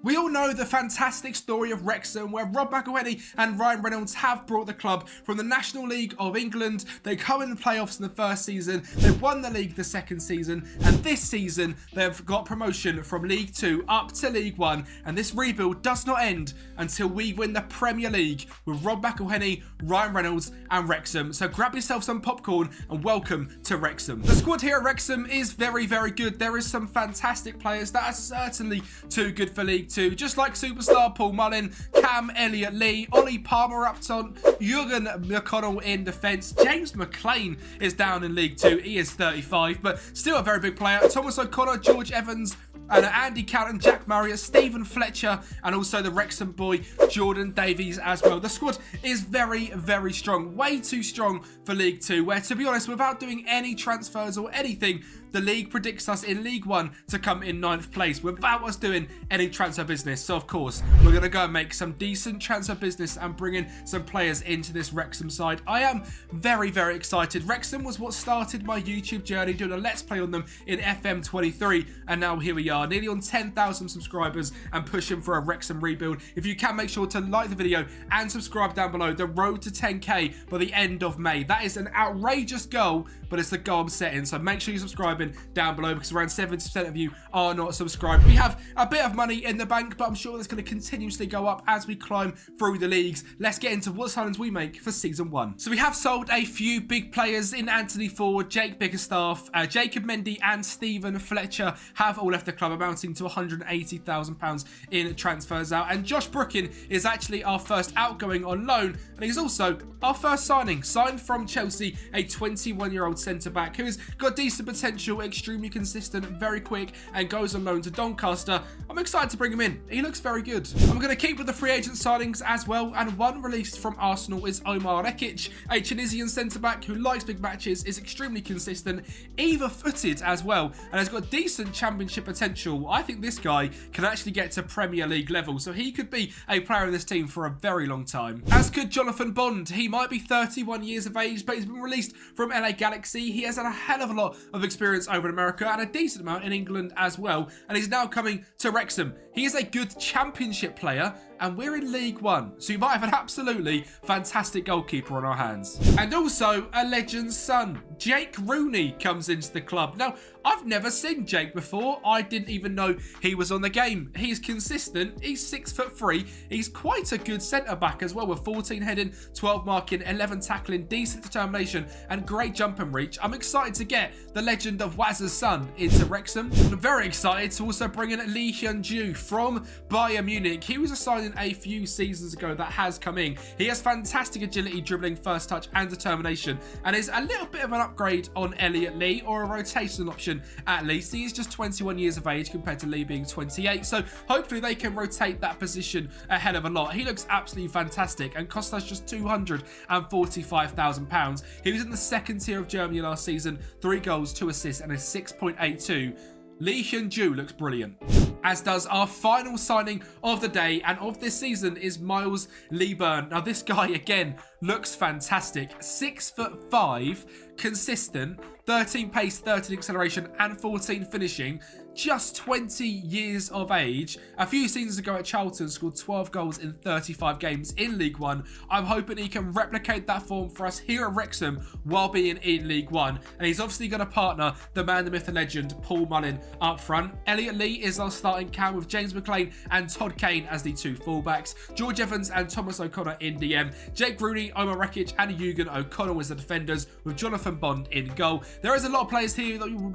We all know the fantastic story of Wrexham, where Rob McElhenney and Ryan Reynolds have brought the club from the National League of England. They come in the playoffs in the first season, they've won the league the second season, and this season they've got promotion from League 2 up to League 1, and this rebuild does not end until we win the Premier League with Rob McElhenney, Ryan Reynolds and Wrexham. So grab yourself some popcorn and welcome to Wrexham. The squad here at Wrexham is very, very good. There is some fantastic players that are certainly too good for League 2, just like superstar Paul Mullin, Cam Elliott-Lee, Ollie Palmer up top, Jurgen McConnell in defence. James McLean is down in League 2. He is 35, but still a very big player. Thomas O'Connor, George Evans, and Andy Cannon, Jack Murray, Stephen Fletcher, and also the Wrexham boy, Jordan Davies as well. The squad is very, very strong. Way too strong for League 2, where, to be honest, without doing any transfers or anything, the league predicts us in League 1 to come in 9th place without us doing any transfer business. So, of course, we're going to go and make some decent transfer business and bring in some players into this Wrexham side. I am very, very excited. Wrexham was what started my YouTube journey, doing a Let's Play on them in FM23, and now here we are, nearly on 10,000 subscribers and pushing for a Wrexham rebuild. If you can, make sure to like the video and subscribe down below. The road to 10k by the end of May. That is an outrageous goal, but it's the goal I'm setting, so make sure you subscribe down below, because around 70% of you are not subscribed. We have a bit of money in the bank, but I'm sure that's going to continuously go up as we climb through the leagues. Let's get into what signings we make for season 1. So we have sold a few big players in Anthony Ford, Jake Bickerstaff, Jacob Mendy and Stephen Fletcher have all left the club, amounting to £180,000 in transfers out. And Josh Brookin is actually our first outgoing on loan, and he's also our first signing, signed from Chelsea, a 21-year-old centre-back who has got decent potential, extremely consistent, very quick, and goes on loan to Doncaster. I'm excited to bring him in. He looks very good. I'm going to keep with the free agent signings as well, and one released from Arsenal is Omar Rekic, a Tunisian centre-back who likes big matches, is extremely consistent, either-footed as well, and has got decent championship potential. I think this guy can actually get to Premier League level, so he could be a player in this team for a very long time. As could Jonathan Bond. He might be 31 years of age, but he's been released from LA Galaxy. He has had a hell of a lot of experience over in America and a decent amount in England as well, and he's now coming to Wrexham. He is a good championship player, and we're in League 1, so you might have an absolutely fantastic goalkeeper on our hands. And also a legend's son, Jake Rooney, comes into the club. Now, I've never seen Jake before. I didn't even know he was on the game. He's consistent. He's 6'3". He's quite a good centre-back as well, with 14 heading, 12 marking, 11 tackling, decent determination, and great jump and reach. I'm excited to get the legend of Waz's son into Wrexham. I'm very excited to also bring in Lee Hyun-ju from Bayern Munich. He was a signing a few seasons ago that has come in. He has fantastic agility, dribbling, first touch, and determination, and is a little bit of an upgrade on Elliott-Lee, or a rotation option at least. He is just 21 years of age compared to Lee being 28, so hopefully they can rotate that position a hell of a lot. He looks absolutely fantastic and cost us just £245,000. He was in the second tier of Germany last season, 3 goals, 2 assists, and a 6.82. Lee Hyun-ju looks brilliant. As does our final signing of the day and of this season is Miles Lieburn. Now this guy again looks fantastic. 6'5", consistent, 13 pace, 13 acceleration and 14 finishing. Just 20 years of age. A few seasons ago at Charlton, scored 12 goals in 35 games in League 1. I'm hoping he can replicate that form for us here at Wrexham while being in League 1. And he's obviously going to partner the man, the myth, the legend, Paul Mullin up front. Elliott-Lee is our starting cam, with James McLean and Todd Kane as the 2 fullbacks. George Evans and Thomas O'Connor in DM. Jake Rooney, Omar Rekic and Jurgen O'Connell as the defenders, with Jonathan Bond in goal. There is a lot of players here that you will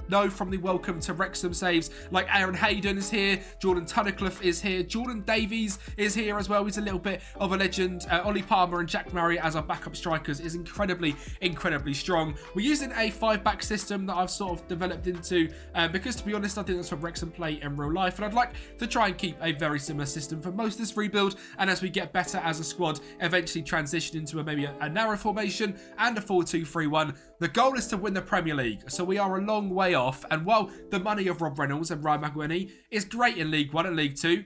know from the Welcome to Wrexham saves, like Aaron Hayden is here, Jordan Tunnicliffe is here, Jordan Davies is here as well. He's a little bit of a legend. Ollie Palmer and Jack Murray as our backup strikers is incredibly strong. We're using a 5-back system that I've sort of developed into because, to be honest, I think that's what Wrexham play in real life, and I'd like to try and keep a very similar system for most of this rebuild, and as we get better as a squad, eventually transition into maybe a narrow formation and a 4-2-3-1. The goal is to win the Premier League, so we are a long way off, and while the money of Rob Reynolds and Ryan McElhenney is great in League 1 and League 2,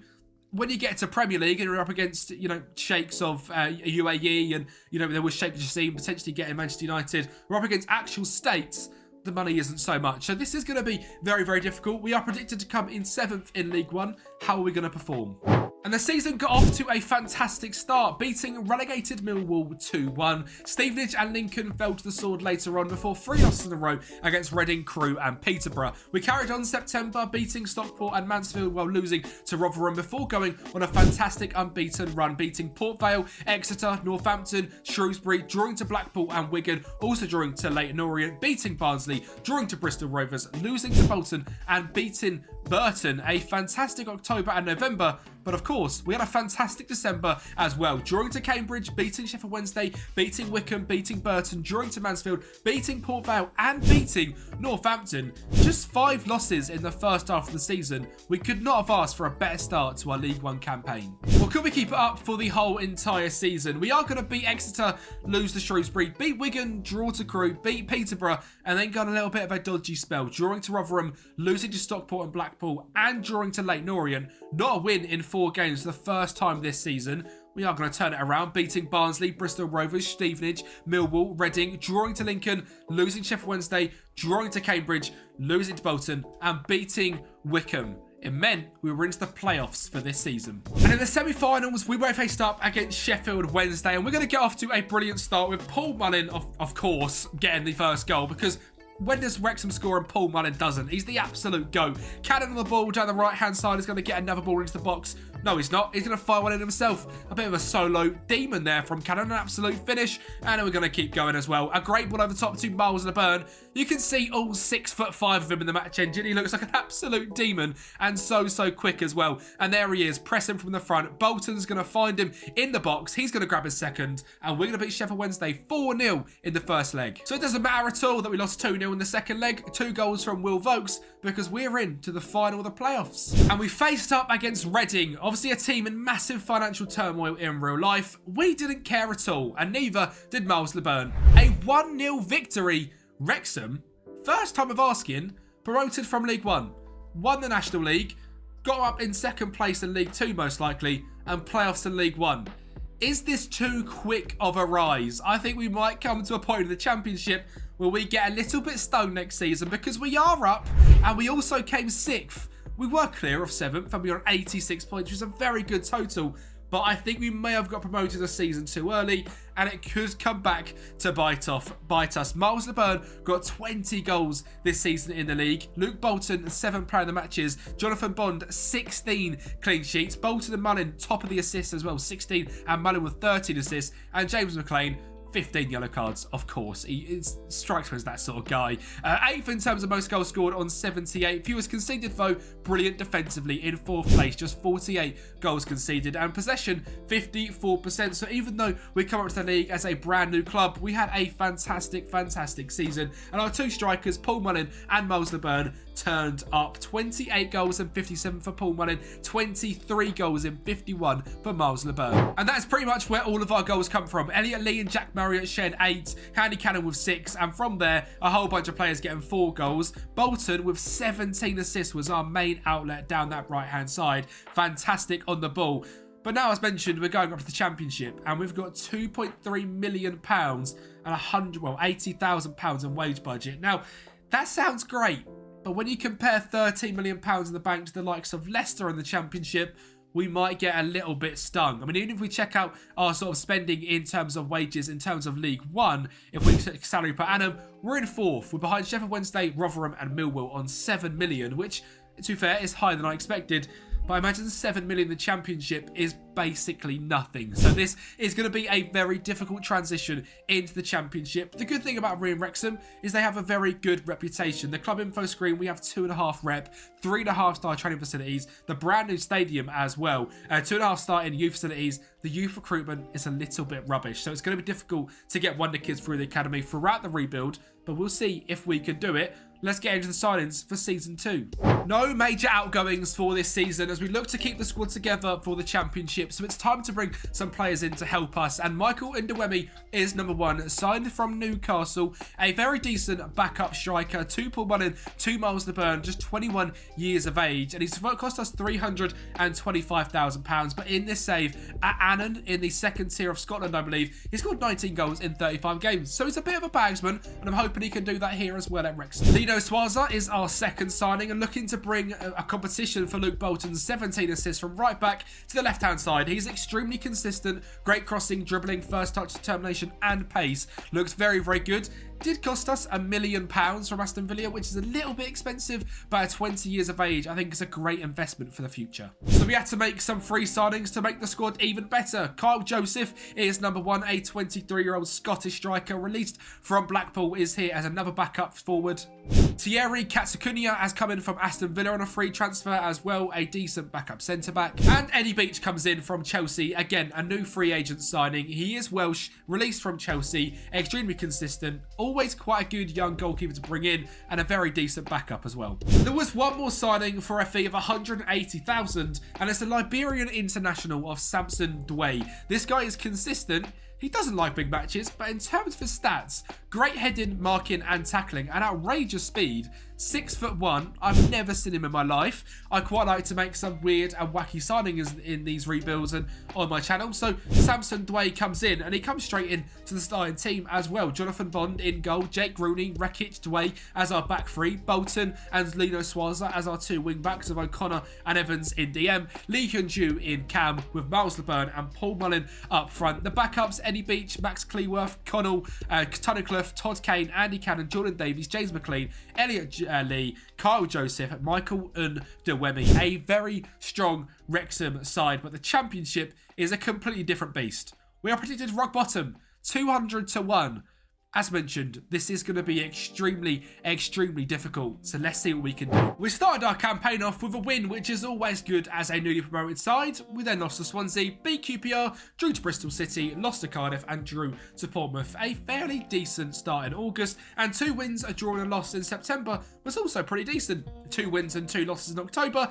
when you get to Premier League and you're up against, sheikhs of UAE, and, there was Sheikh Jassim potentially getting Manchester United, we're up against actual states. the money isn't so much. So this is going to be very, very difficult. We are predicted to come in 7th in League One. How are we going to perform? And the season got off to a fantastic start, beating relegated Millwall 2-1. Stevenage and Lincoln fell to the sword later on before 3 losses in a row against Reading, Crewe and Peterborough. We carried on September, beating Stockport and Mansfield while losing to Rotherham before going on a fantastic unbeaten run, beating Port Vale, Exeter, Northampton, Shrewsbury, drawing to Blackpool and Wigan, also drawing to Leyton Orient, beating Barnsley, drawing to Bristol Rovers, losing to Bolton and beating Burton. A fantastic October and November, but of course, we had a fantastic December as well. Drawing to Cambridge, beating Sheffield Wednesday, beating Wickham, beating Burton, drawing to Mansfield, beating Port Vale and beating Northampton. Just 5 losses in the first half of the season. We could not have asked for a better start to our League One campaign. Well, could we keep it up for the whole entire season? We are going to beat Exeter, lose to Shrewsbury, beat Wigan, draw to Crewe, beat Peterborough, and then got a little bit of a dodgy spell. Drawing to Rotherham, losing to Stockport and Blackpool, and drawing to Leyton Orient. Not a win in 4 games for the first time this season. We are going to turn it around, beating Barnsley, Bristol Rovers, Stevenage, Millwall, Reading, drawing to Lincoln, losing Sheffield Wednesday, drawing to Cambridge, losing to Bolton, and beating Wickham. It meant we were into the playoffs for this season. And in the semi-finals, we were faced up against Sheffield Wednesday, and we're going to get off to a brilliant start with Paul Mullin, of course, getting the first goal, because when does Wrexham score and Paul Mullin doesn't? He's the absolute GOAT. Cannon on the ball down the right-hand side is going to get another ball into the box. No, he's not. He's going to fire one in himself. A bit of a solo demon there from Cannon. An absolute finish. And then we're going to keep going as well. A great ball over the top to Miles LeBurn. You can see all 6'5" of him in the match engine. He looks like an absolute demon and so quick as well. And there he is, pressing from the front. Bolton's going to find him in the box. He's going to grab his second. And we're going to beat Sheffield Wednesday 4-0 in the first leg. So it doesn't matter at all that we lost 2-0 in the second leg. 2 goals from Will Vokes because we're in to the final of the playoffs. And we faced up against Reading. Obviously a team in massive financial turmoil in real life. We didn't care at all, and neither did Miles LeBurn. A 1-0 victory. Wrexham, first time of asking, promoted from League One, won the National League, got up in 2nd place in League 2 most likely, and playoffs in League 1. Is this too quick of a rise? I think we might come to a point in the Championship where we get a little bit stoned next season, because we are up and we also came 6th. We were clear of 7th and we were on 86 points, which is a very good total. But I think we may have got promoted a season too early, and it could come back to bite us. Miles LeBurn got 20 goals this season in the league. Luke Bolton, 7 player of the matches. Jonathan Bond, 16 clean sheets. Bolton and Mullin, top of the assists as well, 16, and Mullin with 13 assists. And James McLean, 15 yellow cards, of course. He strikes me as that sort of guy. 8th in terms of most goals scored on 78. Fewest conceded, though. Brilliant defensively in 4th place. Just 48 goals conceded. And possession, 54%. So even though we come up to the league as a brand new club, we had a fantastic season. And our 2 strikers, Paul Mullin and Miles LeBurn, turned up. 28 goals and 57 for Paul Mullin. 23 goals and 51 for Miles LeBurn. And that's pretty much where all of our goals come from. Elliot Lee and Jack Marriott shared 8, Handy Cannon with 6, and from there, a whole bunch of players getting 4 goals. Bolton with 17 assists was our main outlet down that right-hand side. Fantastic on the ball. But now, as mentioned, we're going up to the Championship, and we've got £2.3 million and £80,000 in wage budget. Now, that sounds great, but when you compare £13 million in the bank to the likes of Leicester in the Championship, we might get a little bit stung. I mean, even if we check out our sort of spending in terms of wages, in terms of League One, if we check salary per annum, we're in 4th. We're behind Sheffield Wednesday, Rotherham and Millwall on 7 million, which, to be fair, is higher than I expected. But I imagine 7 million in the Championship is basically nothing. So this is going to be a very difficult transition into the Championship. The good thing about Wrexham is they have a very good reputation. The club info screen, we have 2.5 rep, 3.5-star training facilities, the brand new stadium as well, 2.5-star in youth facilities. The youth recruitment is a little bit rubbish. So it's going to be difficult to get wonder kids through the academy throughout the rebuild, but we'll see if we can do it. Let's get into the signings for Season 2. No major outgoings for this season as we look to keep the squad together for the Championship. So it's time to bring some players in to help us. And Michael Ndewemi is number 1, signed from Newcastle. A very decent backup striker. 2 Paul Mullin, 2 Miles LeBurn, just 21 years of age. And he's cost us £325,000. But in this save at Annan in the 2nd tier of Scotland, I believe, he scored 19 goals in 35 games. So he's a bit of a bagsman. And I'm hoping hoping he can do that here as well at Wrexham. Lino Swaza is our second signing and looking to bring a competition for Luke Bolton's 17 assists from right back to the left-hand side. He's extremely consistent, great crossing, dribbling, first touch determination and pace. Looks very, very good. Did cost us £1 million from Aston Villa, which is a little bit expensive, but at 20 years of age, I think it's a great investment for the future. So we had to make some free signings to make the squad even better. Kyle Joseph is number one, a 23-year-old Scottish striker released from Blackpool, is here as another backup forward. Thierry Katsukunia has come in from Aston Villa on a free transfer as well, a decent backup centre-back. And Eddie Beach comes in from Chelsea, again, a new free agent signing. He is Welsh, released from Chelsea, extremely consistent, always quite a good young goalkeeper to bring in, and a very decent backup as well. There was one more signing for a fee of $180,000, and it's the Liberian international of Samson Dway. This guy is consistent. He doesn't like big matches, but in terms of his stats, great heading, marking and tackling, and outrageous speed. 6'1". I've never seen him in my life. I quite like to make some weird and wacky signings in these rebuilds and on my channel. So Samson Dway comes in and he comes straight in to the starting team as well. Jonathan Bond in goal, Jake Rooney, Rekic, Dway as our back three, Bolton and Lino Swaza as our two wing backs of O'Connor and Evans in DM, Lee Hyun-ju in cam with Miles LeBurn and Paul Mullin up front. The backups, Eddie Beach, Max Cleworth, Connell, Tunnicliffe, Todd Kane, Andy Cannon, Jordan Davies, James McLean, Elliot Lee, Kyle Joseph, Michael Ndewemi. A very strong Wrexham side, but the Championship is a completely different beast. We are predicted rock bottom, 200 to 1. As mentioned, this is going to be extremely, extremely difficult, so let's see what we can do. We started our campaign off with a win, which is always good as a newly promoted side. We then lost to Swansea, beat QPR, drew to Bristol City, lost to Cardiff and drew to Portsmouth. A fairly decent start in August, and 2 wins, a draw and a loss in September was also pretty decent. 2 wins and 2 losses in October.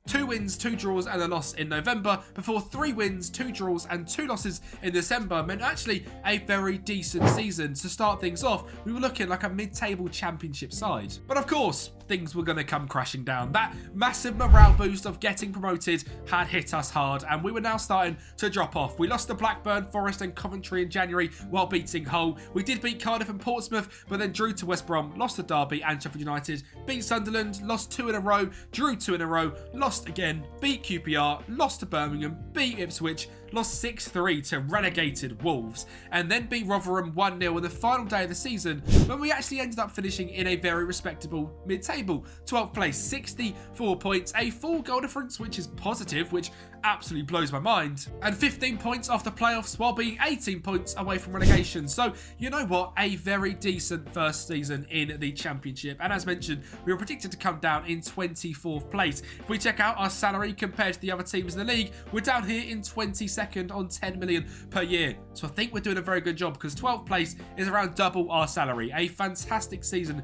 2 wins, 2 draws and a loss in November, before 3 wins, 2 draws and 2 losses in December meant actually a very decent season. To start things off, we were looking like a mid-table Championship side. But of course, things were going to come crashing down. That massive morale boost of getting promoted had hit us hard, and we were now starting to drop off. We lost to Blackburn, Forest and Coventry in January while beating Hull. We did beat Cardiff and Portsmouth, but then drew to West Brom, lost to Derby and Sheffield United, beat Sunderland, lost 2 in a row, drew 2 in a row, lost again, beat QPR, lost to Birmingham, beat Ipswich, lost 6-3 to relegated Wolves, and then beat Rotherham 1-0 on the final day of the season, when we actually ended up finishing in a very respectable mid-table 12th place, 64 points, a 4 goal difference, which is positive, which absolutely blows my mind, and 15 points off the playoffs while being 18 points away from relegation. So you know what, a very decent first season in the Championship, and as mentioned, we were predicted to come down in 24th place. If we check out our salary compared to the other teams in the league, we're down here in 22nd on 10 million per year. So I think we're doing a very good job, because 12th place is around double our salary. A fantastic season.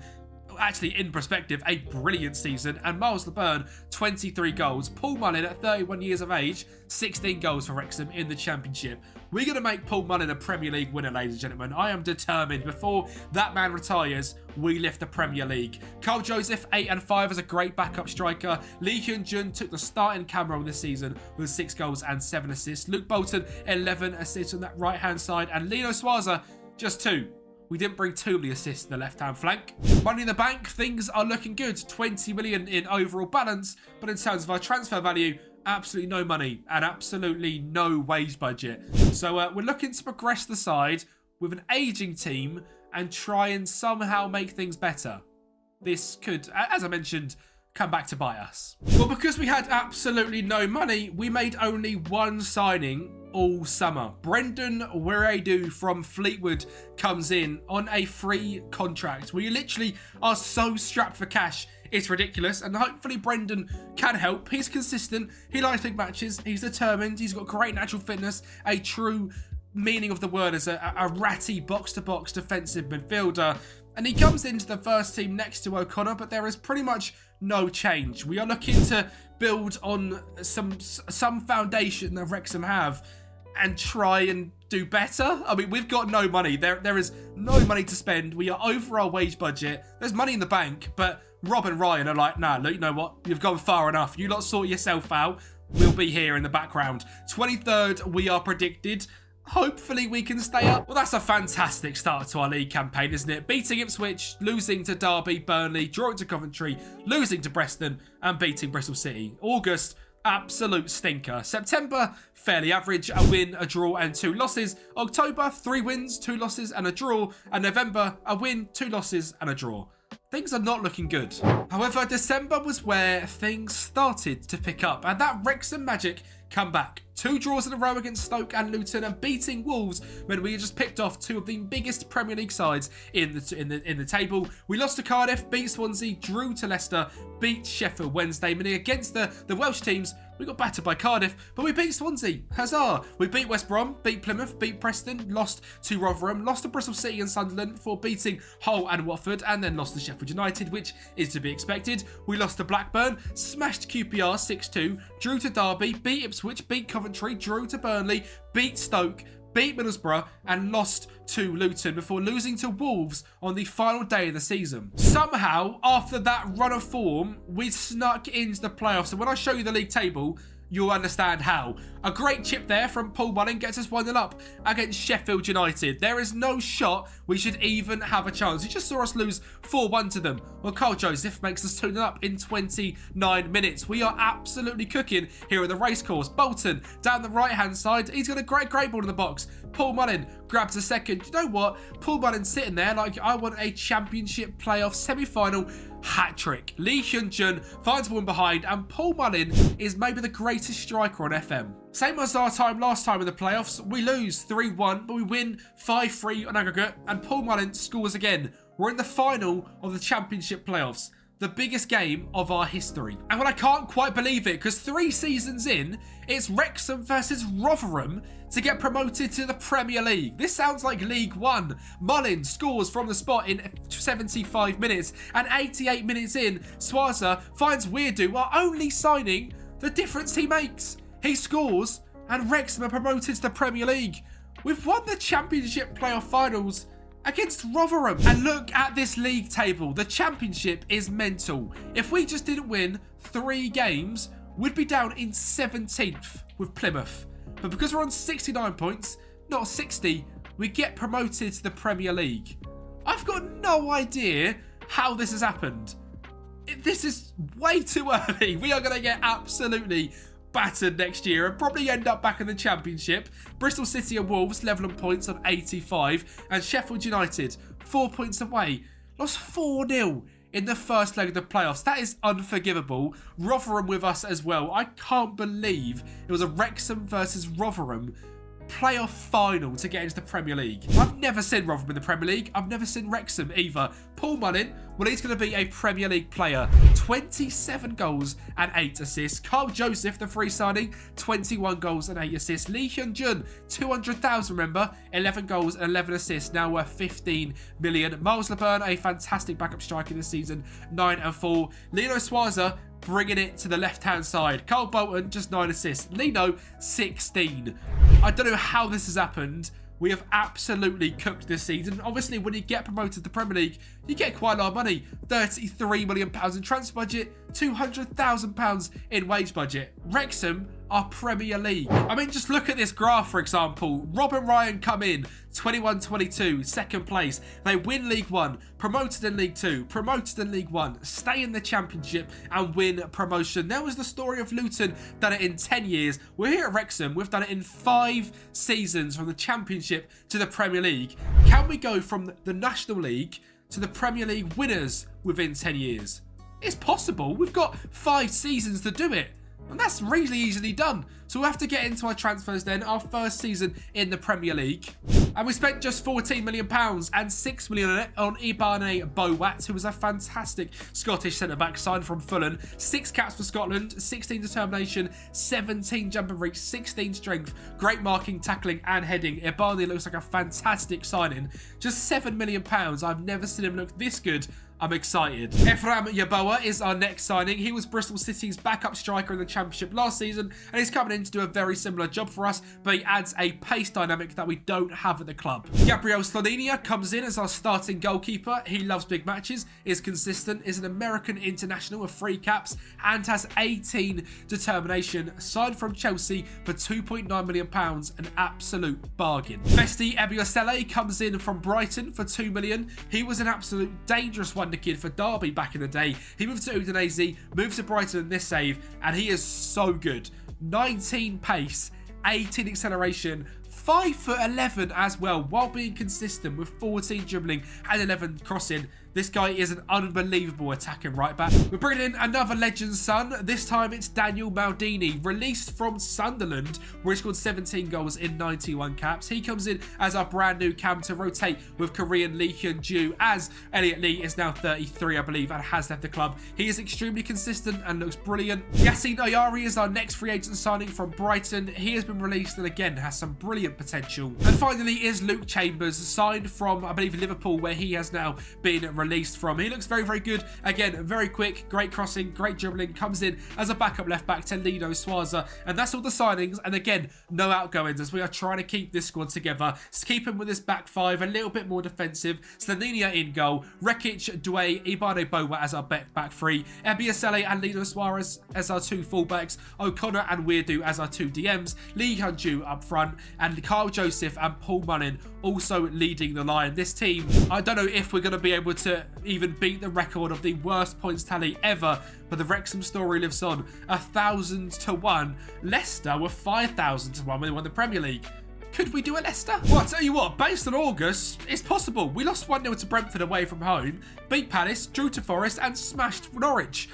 Actually, in perspective, a brilliant season. And Miles LeBurn, 23 goals. Paul Mullin at 31 years of age, 16 goals for Wrexham in the Championship. We're going to make Paul Mullin a Premier League winner, ladies and gentlemen. I am determined. Before that man retires, we lift the Premier League. Kyle Joseph, 8 and 5 as a great backup striker. Lee Hyun-jun took the starting cam role this season with 6 goals and 7 assists. Luke Bolton, 11 assists on that right-hand side. And Lino Swaza, just 2. We didn't bring too many assists to the left-hand flank. Money in the bank, things are looking good. 20 million in overall balance, but in terms of our transfer value, absolutely no money and absolutely no wage budget. So we're looking to progress the side with an aging team and try and somehow make things better. This could, as I mentioned, come back to bite us. Well, because we had absolutely no money, we made only one signing all summer. Brendan Wiredu from Fleetwood comes in on a free contract. We literally are so strapped for cash, it's ridiculous, and hopefully Brendan can help. He's consistent, he likes big matches, he's determined, he's got great natural fitness, a true meaning of the word as a ratty box-to-box defensive midfielder. And he comes into the first team next to O'Connor, but there is pretty much no change. We are looking to build on some foundation that Wrexham have and try and do better. I mean, we've got no money. There is no money to spend. We are over our wage budget. There's money in the bank, but Rob and Ryan are like, nah, look, you know what? You've gone far enough. You lot sort yourself out. We'll be here in the background. 23rd, we are predicted. Hopefully we can stay up. Well, that's a fantastic start to our league campaign, isn't it? Beating Ipswich, losing to Derby, Burnley, drawing to Coventry, losing to Preston, and beating Bristol City. August, absolute stinker. September, fairly average, a win, a draw, and 2 losses. October, 3 wins, 2 losses, and a draw. And November, a win, 2 losses, and a draw. Things are not looking good. However, December was where things started to pick up, and that Wrexham magic come back. 2 draws in a row against Stoke and Luton, and beating Wolves when we just picked off 2 of the biggest Premier League sides in the table. We lost to Cardiff, beat Swansea, drew to Leicester, beat Sheffield Wednesday, meaning against the Welsh teams we got battered by Cardiff, but we beat Swansea. Huzzah! We beat West Brom, beat Plymouth, beat Preston, lost to Rotherham, lost to Bristol City and Sunderland before beating Hull and Watford, and then lost to Sheffield United, which is to be expected. We lost to Blackburn, smashed QPR 6-2, drew to Derby, beat Ipswich, beat Coventry, drew to Burnley, beat Stoke, beat Middlesbrough, and lost to Luton before losing to Wolves on the final day of the season. Somehow, after that run of form, we snuck into the playoffs. And when I show you the league table, you'll understand how. A great chip there from Paul Mullin gets us 1-0 up against Sheffield United. There is no shot we should even have a chance. You just saw us lose 4-1 to them. Well, Carl Joseph makes us 2-0 up in 29 minutes. We are absolutely cooking here at the racecourse. Bolton down the right-hand side. He's got a great ball in the box. Paul Mullin grabs a second. You know what? Paul Mullin's sitting there like, I want a championship playoff semi-final hat-trick. Lee Hyun-jun finds one behind, and Paul Mullin is maybe the greatest striker on FM. Same as our time last time in the playoffs. We lose 3-1, but we win 5-3 on aggregate, and Paul Mullin scores again. We're in the final of the championship playoffs. The biggest game of our history. And when I can't quite believe it, because 3 seasons in, it's Wrexham versus Rotherham to get promoted to the Premier League. This sounds like League One. Mullin scores from the spot in 75 minutes, and 88 minutes in, Swaza finds Weirdo, our only signing, the difference he makes. He scores, and Wrexham are promoted to the Premier League. We've won the Championship playoff finals against Rotherham. And look at this league table. The Championship is mental. If we just didn't win 3 games, we'd be down in 17th with Plymouth. But because we're on 69 points, not 60, we get promoted to the Premier League. I've got no idea how this has happened. This is way too early. We are going to get absolutely battered next year and probably end up back in the Championship. Bristol City and Wolves level on points on 85, and Sheffield United 4 points away. Lost 4-0 in the first leg of the playoffs. That is unforgivable. Rotherham with us as well. I can't believe it was a Wrexham versus Rotherham playoff final to get into the Premier League. I've never seen Rotherham in the Premier League. I've never seen Wrexham either. Paul Mullin, well, he's going to be a Premier League player. 27 goals and 8 assists. Carl Joseph, the free signing, 21 goals and 8 assists. Lee Hyun-jun, 200,000, remember, 11 goals and 11 assists, now worth 15 million. Miles LeBurn, a fantastic backup striker this season, 9 and 4. Lino Swaza, bringing it to the left-hand side. Carl Bolton, just 9 assists. Lino, 16. I don't know how this has happened. We have absolutely cooked this season. Obviously, when you get promoted to the Premier League, you get quite a lot of money. £33 million in transfer budget, £200,000 in wage budget. Wrexham are Premier League. I mean, just look at this graph, for example. Rob and Ryan come in, 21-22, second place. They win League One, promoted in League Two, promoted in League One, stay in the Championship and win promotion. There was the story of Luton, done it in 10 years. We're here at Wrexham, we've done it in 5 seasons from the Championship to the Premier League. Can we go from the National League to the Premier League winners within 10 years? It's possible. We've got 5 seasons to do it. And that's really easily done. So we'll have to get into our transfers then. Our first season in the Premier League. And we spent just £14 million and £6 million on it on Ibane Bowat, who was a fantastic Scottish centre-back signed from Fulham. 6 caps for Scotland, 16 determination, 17 jump and reach, 16 strength, great marking, tackling and heading. Ibane looks like a fantastic signing. Just £7 million. I've never seen him look this good I'm excited. Ephraim Yeboah is our next signing. He was Bristol City's backup striker in the Championship last season, and he's coming in to do a very similar job for us, but he adds a pace dynamic that we don't have at the club. Gabriel Slonina comes in as our starting goalkeeper. He loves big matches, is consistent, is an American international with 3 caps, and has 18 determination. Signed from Chelsea for £2.9 million, an absolute bargain. Vesti Ebiosele comes in from Brighton for £2 million. He was an absolute dangerous wonder kid for Derby back in the day. He moved to Udinese, moved to Brighton in this save, and he is so good. 19 pace, 18 acceleration, 5'11" as well, while being consistent with 14 dribbling and 11 crossing. This guy is an unbelievable attacking right back. We're bringing in another legend's son. This time it's Daniel Maldini, released from Sunderland, where he scored 17 goals in 91 caps. He comes in as our brand new cam to rotate with Korean Lee Hyun-ju, as Elliot Lee is now 33, I believe, and has left the club. He is extremely consistent and looks brilliant. Yassine Ayari is our next free agent signing from Brighton. He has been released and again has some brilliant potential. And finally is Luke Chambers, signed from, I believe, Liverpool, where he has now been released from. He looks very, very good. Again, very quick, great crossing, great dribbling. Comes in as a backup left back to Lido Swaza. And that's all the signings. And again, no outgoings, as we are trying to keep this squad together. Keep him with this back 5, a little bit more defensive. Slaninia in goal. Rekic, Douay, Ibane Bowa as our back 3. Ebiasele and Lido Suarez as our 2 fullbacks. O'Connor and Weirdo as our 2 DMs. Lee Hyun-ju up front. And Carl Joseph and Paul Mullin also leading the line. This team, I don't know if we're going to be able to even beat the record of the worst points tally ever, but the Wrexham story lives on. 1,000 to 1. Leicester were 5,000 to 1 when they won the Premier League. Could we do a Leicester? Well, I'll tell you what, based on August, it's possible. We lost 1-0 to Brentford away from home, beat Palace, drew to Forest, and smashed Norwich.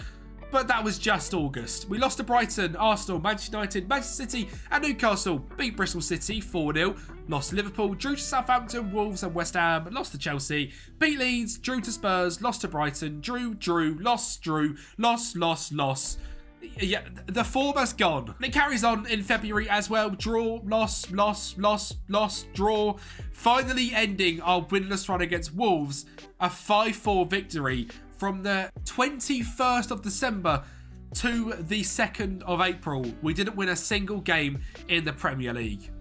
But that was just August. We lost to Brighton, Arsenal, Manchester United, Manchester City and Newcastle. Beat Bristol City 4-0. Lost to Liverpool, drew to Southampton, Wolves and West Ham. Lost to Chelsea. Beat Leeds, drew to Spurs, lost to Brighton. Drew, lost, lost. Yeah, the form has gone. And it carries on in February as well. Draw, loss, draw. Finally ending our winless run against Wolves. A 5-4 victory. From the 21st of December to the 2nd of April, we didn't win a single game in the Premier League.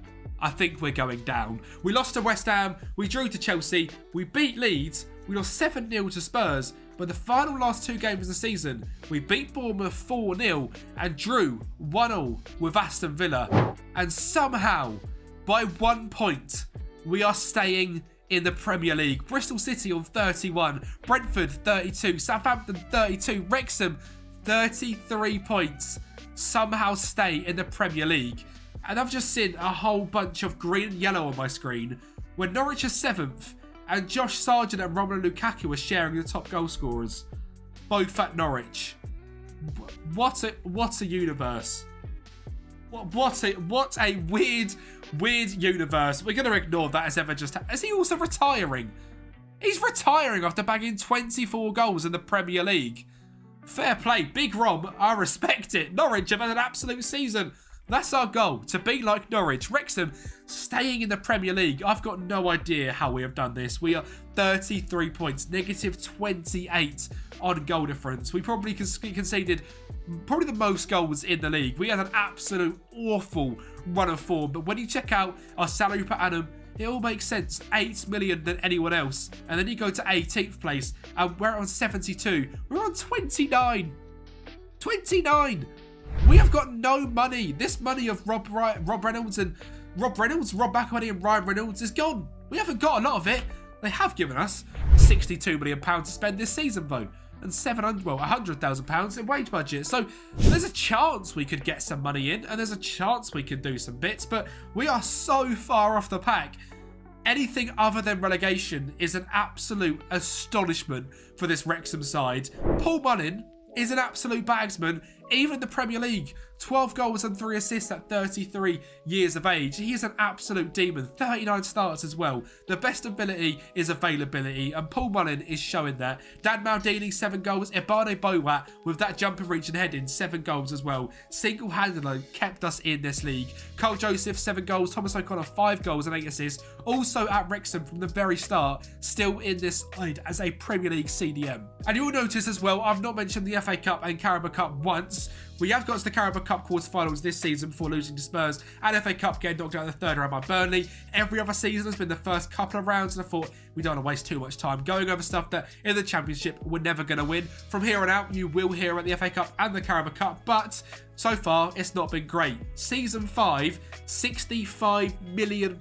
I think we're going down. We lost to West Ham, we drew to Chelsea, we beat Leeds, we lost 7-0 to Spurs, but the final last 2 games of the season, we beat Bournemouth 4-0 and drew 1-0 with Aston Villa. And somehow, by 1 point, we are staying in the Premier League. Bristol City on 31, Brentford 32, Southampton 32, Wrexham 33 points. Somehow stay in the Premier League. And I've just seen a whole bunch of green and yellow on my screen, where Norwich is 7th and Josh Sargent and Romelu Lukaku are sharing the top goal scorers, both at Norwich. What a universe. What a weird universe. We're going to ignore that as ever just... Is he also retiring? He's retiring after bagging 24 goals in the Premier League. Fair play. Big Rom. I respect it. Norwich have had an absolute season. That's our goal, to be like Norwich. Wrexham staying in the Premier League. I've got no idea how we have done this. We are 33 points, negative 28 on goal difference. We probably conceded the most goals in the league. We had an absolute awful run of form. But when you check out our salary per annum, it all makes sense. 8 million than anyone else. And then you go to 18th place and we're on 72. We're on 29. 29. We have got no money. This money of Rob Reynolds, Rob McElhenney and Ryan Reynolds is gone. We haven't got a lot of it. They have given us £62 million to spend this season though, and £100,000 in wage budget. So there's a chance we could get some money in, and there's a chance we could do some bits, but we are so far off the pack. Anything other than relegation is an absolute astonishment for this Wrexham side. Paul Mullin is an absolute bagsman. even in the Premier League. 12 goals and 3 assists at 33 years of age. He is an absolute demon. 39 starts as well. The best ability is availability, and Paul Mullin is showing that. Dan Maldini, 7 goals. Ebane Bowat, with that jumping, reach and heading, 7 goals as well. Single-handedly kept us in this league. Carl Joseph, 7 goals. Thomas O'Connor, 5 goals and 8 assists. Also at Wrexham from the very start, still in this side as a Premier League CDM. And you'll notice as well, I've not mentioned the FA Cup and Carabao Cup once. We have got to the Carabao Cup quarterfinals this season before losing to Spurs, and FA Cup getting knocked out in the third round by Burnley. Every other season has been the first couple of rounds, and I thought we don't want to waste too much time going over stuff that in the Championship we're never going to win. From here on out, you will hear about the FA Cup and the Carabao Cup, but so far it's not been great. Season 5, £65 million.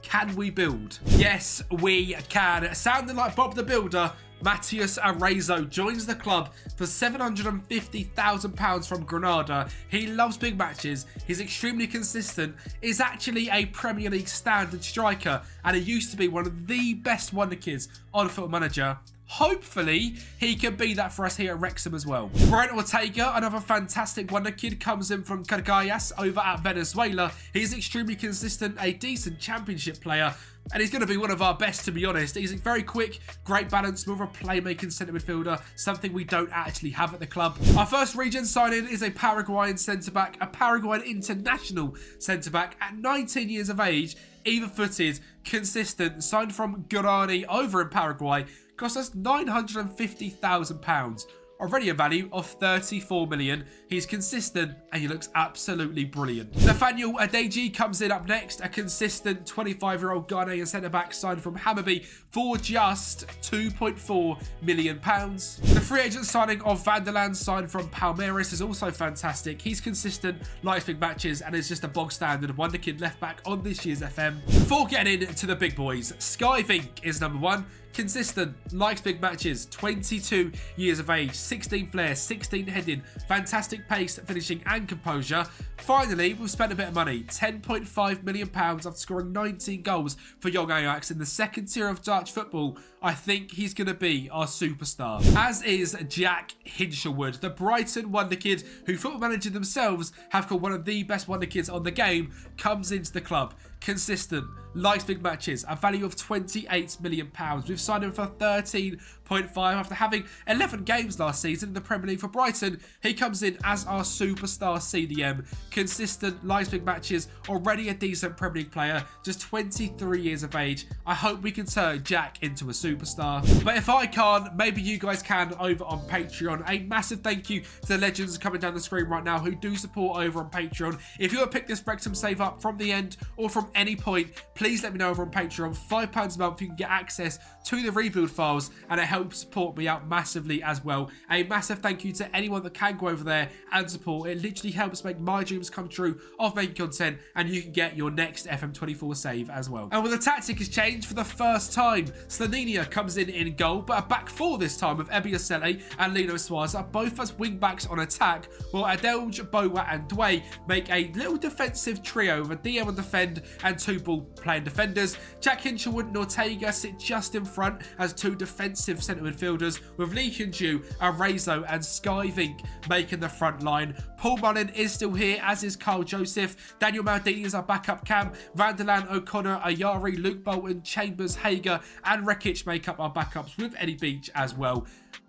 Can we build? Yes, we can. Sounding like Bob the Builder, Matheus Arezzo joins the club for £750,000 from Granada. He loves big matches, he's extremely consistent, is actually a Premier League standard striker, and he used to be one of the best wonder kids on Football Manager. Hopefully, he can be that for us here at Wrexham as well. Brian Ortega, another fantastic wonder kid, comes in from Caracas over at Venezuela. He's extremely consistent, a decent Championship player, and he's going to be one of our best, to be honest. He's very quick, great balance, more of a playmaking centre midfielder, something we don't actually have at the club. Our first region signing is a Paraguayan centre-back, a Paraguayan international centre-back at 19 years of age, even-footed, consistent, signed from Guarani over in Paraguay, cost us £950,000. Already a value of $34 million. He's consistent and he looks absolutely brilliant. Nathaniel Adeji comes in up next, a consistent 25-year-old Ghanaian centre-back signed from Hammarby for just £2.4 million. The free agent signing of Vanderland, signed from Palmeiras, is also fantastic. He's consistent, likes big matches, and is just a bog-standard wonder kid left-back on this year's FM. Before getting into the big boys, Sky Vink is number 1. Consistent, likes big matches, 22 years of age, 16 flair, 16 heading, fantastic pace, finishing and composure. Finally, we've spent a bit of money, £10.5 million after scoring 19 goals for Young Ajax in the second tier of Dutch football. I think he's going to be our superstar. As is Jack Hinshelwood, the Brighton wonder kid who Football Manager themselves have called one of the best wonder kids on the game, comes into the club. Consistent, likes big matches, a value of £28 million. We've signed him for 13.5 after having 11 games last season in the Premier League for Brighton. He comes in as our superstar CDM. Consistent, likes big matches, already a decent Premier League player, just 23 years of age. I hope we can turn Jack into a superstar. But if I can't, maybe you guys can over on Patreon. A massive thank you to the legends coming down the screen right now who do support over on Patreon. If you want to pick this Wrexham save up from the end or from any point, please let me know over on Patreon. £5 a month, you can get access to the rebuild files, and it helps support me out massively as well. A massive thank you to anyone that can go over there and support. It literally helps make my dreams come true of making content, and you can get your next FM24 save as well. And when the tactic has changed for the first time, Slaninia comes in goal, but a back four this time with Ebiasele and Lino Suarez, both as wing backs on attack, while Adelj, Boa and Dway make a little defensive trio with a DM on defend and 2 ball playing defenders. Jack Hinshelwood and Ortega sit just in front as 2 defensive centre midfielders, with Lee Hyun-ju, Arezzo and Sky Vink making the front line. Paul Mullin is still here, as is Carl Joseph. Daniel Maldini is our backup cam. Vanderland, O'Connor, Ayari, Luke Bolton, Chambers, Hager and Rekic make up our backups, with Eddie Beach as well.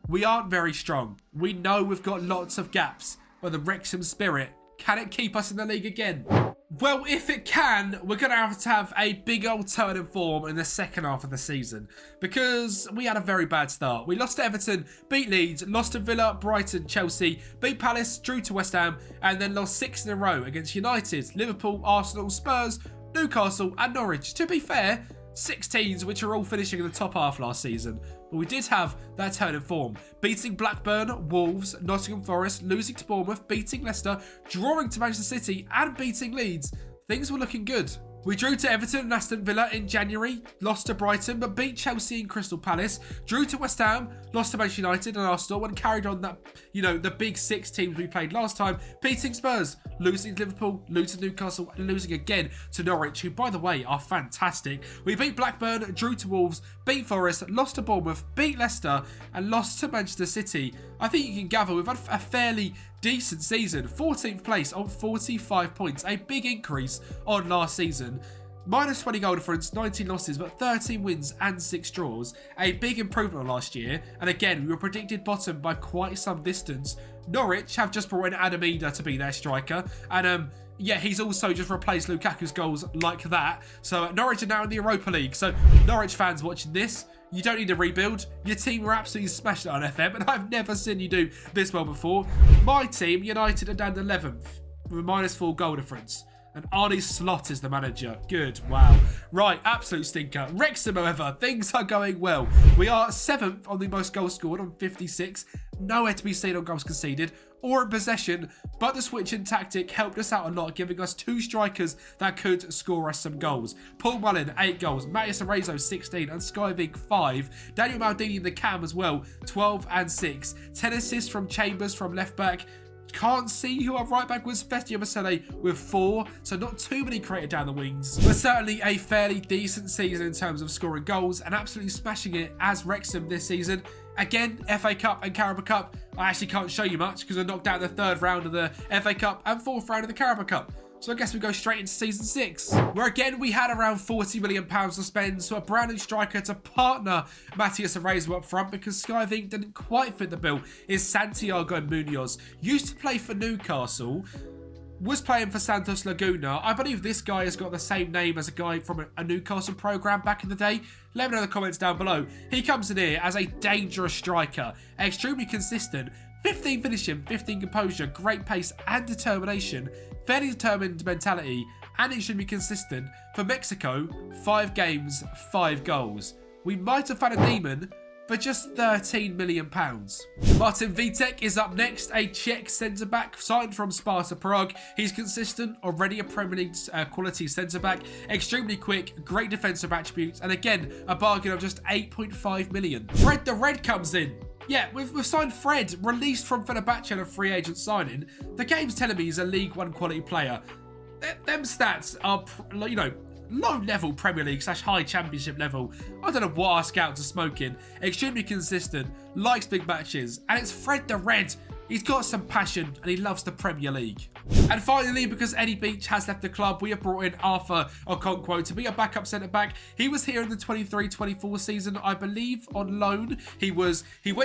We aren't very strong. We know we've got lots of gaps, but the Wrexham spirit, can it keep us in the league again? Well, if it can, we're going to have a big old turn in form in the second half of the season, because we had a very bad start. We lost to Everton, beat Leeds, lost to Villa, Brighton, Chelsea, beat Palace, drew to West Ham, and then lost 6 in a row against United, Liverpool, Arsenal, Spurs, Newcastle and Norwich. To be fair, 6 teams which are all finishing in the top half last season. But we did have that turn in form, beating Blackburn, Wolves, Nottingham Forest, losing to Bournemouth, beating Leicester, drawing to Manchester City and beating Leeds. Things were looking good. We drew to Everton and Aston Villa in January, lost to Brighton, but beat Chelsea and Crystal Palace, drew to West Ham, lost to Manchester United and Arsenal, and carried on that, the big 6 teams we played last time, beating Spurs, losing to Liverpool, losing to Newcastle, and losing again to Norwich, who, by the way, are fantastic. We beat Blackburn, drew to Wolves, beat Forest, lost to Bournemouth, beat Leicester, and lost to Manchester City. I think you can gather we've had a fairly decent season. 14th place on 45 points. A big increase on last season. Minus 20 goal difference, 19 losses, but 13 wins and 6 draws. A big improvement on last year. And again, we were predicted bottom by quite some distance. Norwich have just brought in Adam Eder to be their striker. And yeah, he's also just replaced Lukaku's goals like that. So Norwich are now in the Europa League. So Norwich fans watching this, you don't need to rebuild. Your team were absolutely smashed on FM, and I've never seen you do this well before. My team, United, are down to 11th with a minus 4 goal difference. And Arnie Slot is the manager. Good. Wow. Right. Absolute stinker. Wrexham, however, things are going well. We are 7th on the most goals scored on 56. Nowhere to be seen on goals conceded or in possession. But the switch in tactic helped us out a lot, giving us 2 strikers that could score us some goals. Paul Mullin, 8 goals. Matthias Arezzo, 16. And Skyvig, 5. Daniel Maldini in the cam as well, 12 and 6. 10 assists from Chambers from left back. Can't see who our right back was. Festia Masele with 4, so not too many created down the wings. But certainly a fairly decent season in terms of scoring goals and absolutely smashing it as Wrexham this season. Again, FA Cup and Carabao Cup, I actually can't show you much because we're knocked out in the 3rd round of the FA Cup and 4th round of the Carabao Cup. So I guess we go straight into season 6, where again we had around £40 million to spend, so a brand new striker to partner Matthias Arezzo up front, because Skyving didn't quite fit the bill, is Santiago Munoz. Used to play for Newcastle, was playing for Santos Laguna. I believe this guy has got the same name as a guy from a Newcastle programme back in the day. Let me know in the comments down below. He comes in here as a dangerous striker, extremely consistent, 15 finishing, 15 composure, great pace and determination, fairly determined mentality, and extremely consistent. For Mexico, 5 games, 5 goals. We might have found a demon for just £13 million. Martin Vitek is up next, a Czech centre-back signed from Sparta Prague. He's consistent, already a Premier League quality centre-back, extremely quick, great defensive attributes, and again, a bargain of just £8.5 million. Fred the Red comes in. Yeah, we've signed Fred, released from Fenerbahce on a free agent signing. The game's telling me he's a League 1 quality player. Them stats are, you know, low-level Premier League / high Championship level. I don't know what our scouts are smoking. Extremely consistent, likes big matches, and it's Fred the Red. He's got some passion and he loves the Premier League. And finally, because Eddie Beach has left the club, we have brought in Arthur Okonkwo to be a backup centre-back. He was here in the 23-24 season, I believe, on loan. He went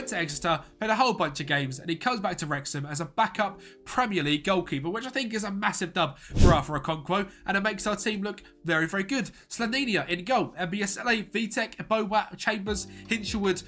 to Exeter, played a whole bunch of games, and he comes back to Wrexham as a backup Premier League goalkeeper, which I think is a massive dub for Arthur Okonkwo, and it makes our team look very, very good. Slaninia in goal, MBSLA, Vitek, Bowat, Chambers, Hinchelwood,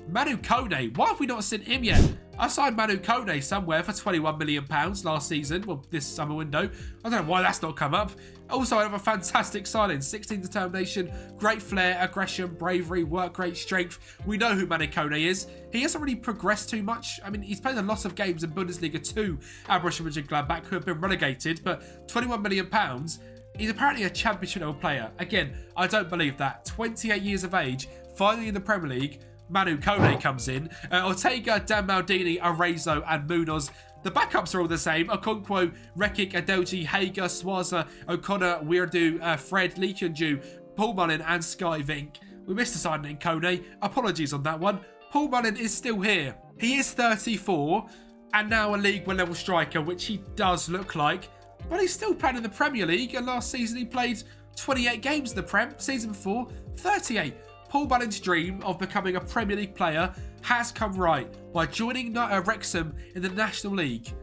Manu Kone. Why have we not seen him yet? I signed Manu Kone somewhere for £21 million last season, well, this summer window. I don't know why that's not come up. Also, I have a fantastic signing. 16 determination, great flair, aggression, bravery, work rate, strength. We know who Manu Kone is. He hasn't really progressed too much. I mean, he's played a lot of games in Bundesliga 2 at Borussia Mönchengladbach, who have been relegated, but £21 million. He's apparently a championship level player. Again, I don't believe that. 28 years of age, finally in the Premier League. Manu Kone comes in. Ortega, Dan Maldini, Arezzo and Munoz. The backups are all the same. Okonkwo, Rekic, Adelji, Hager, Swaza, O'Connor, Weirdu, Fred, Lee Kyun-ju, Paul Mullin and Sky Vink. We missed a signing in Kone. Apologies on that one. Paul Mullin is still here. He is 34 and now a League 1 level striker, which he does look like. But he's still playing in the Premier League, and last season he played 28 games in the Prem. Season before, 38. Paul Mullin's dream of becoming a Premier League player has come right by joining Wrexham in the National League.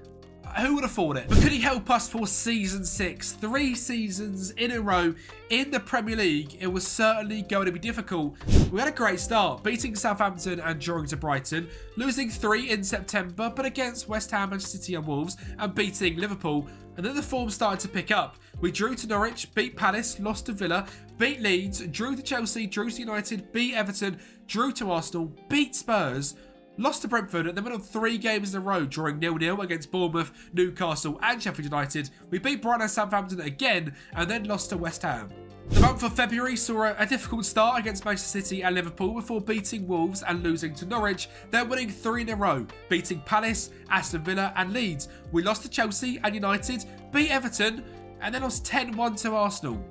Who would have thought it? But could he help us for season 6? 3 seasons in a row in the Premier League. It was certainly going to be difficult. We had a great start, beating Southampton and drawing to Brighton, losing 3 in September, but against West Ham, Manchester City and Wolves, and beating Liverpool. And then the form started to pick up. We drew to Norwich, beat Palace, lost to Villa, beat Leeds, drew to Chelsea, drew to United, beat Everton, drew to Arsenal, beat Spurs, lost to Brentford, and then went on 3 games in a row, drawing 0-0 against Bournemouth, Newcastle and Sheffield United. We beat Brighton and Southampton again, and then lost to West Ham. The month of February saw a difficult start against Manchester City and Liverpool before beating Wolves and losing to Norwich, then winning 3 in a row, beating Palace, Aston Villa and Leeds. We lost to Chelsea and United, beat Everton, and then lost 10-1 to Arsenal.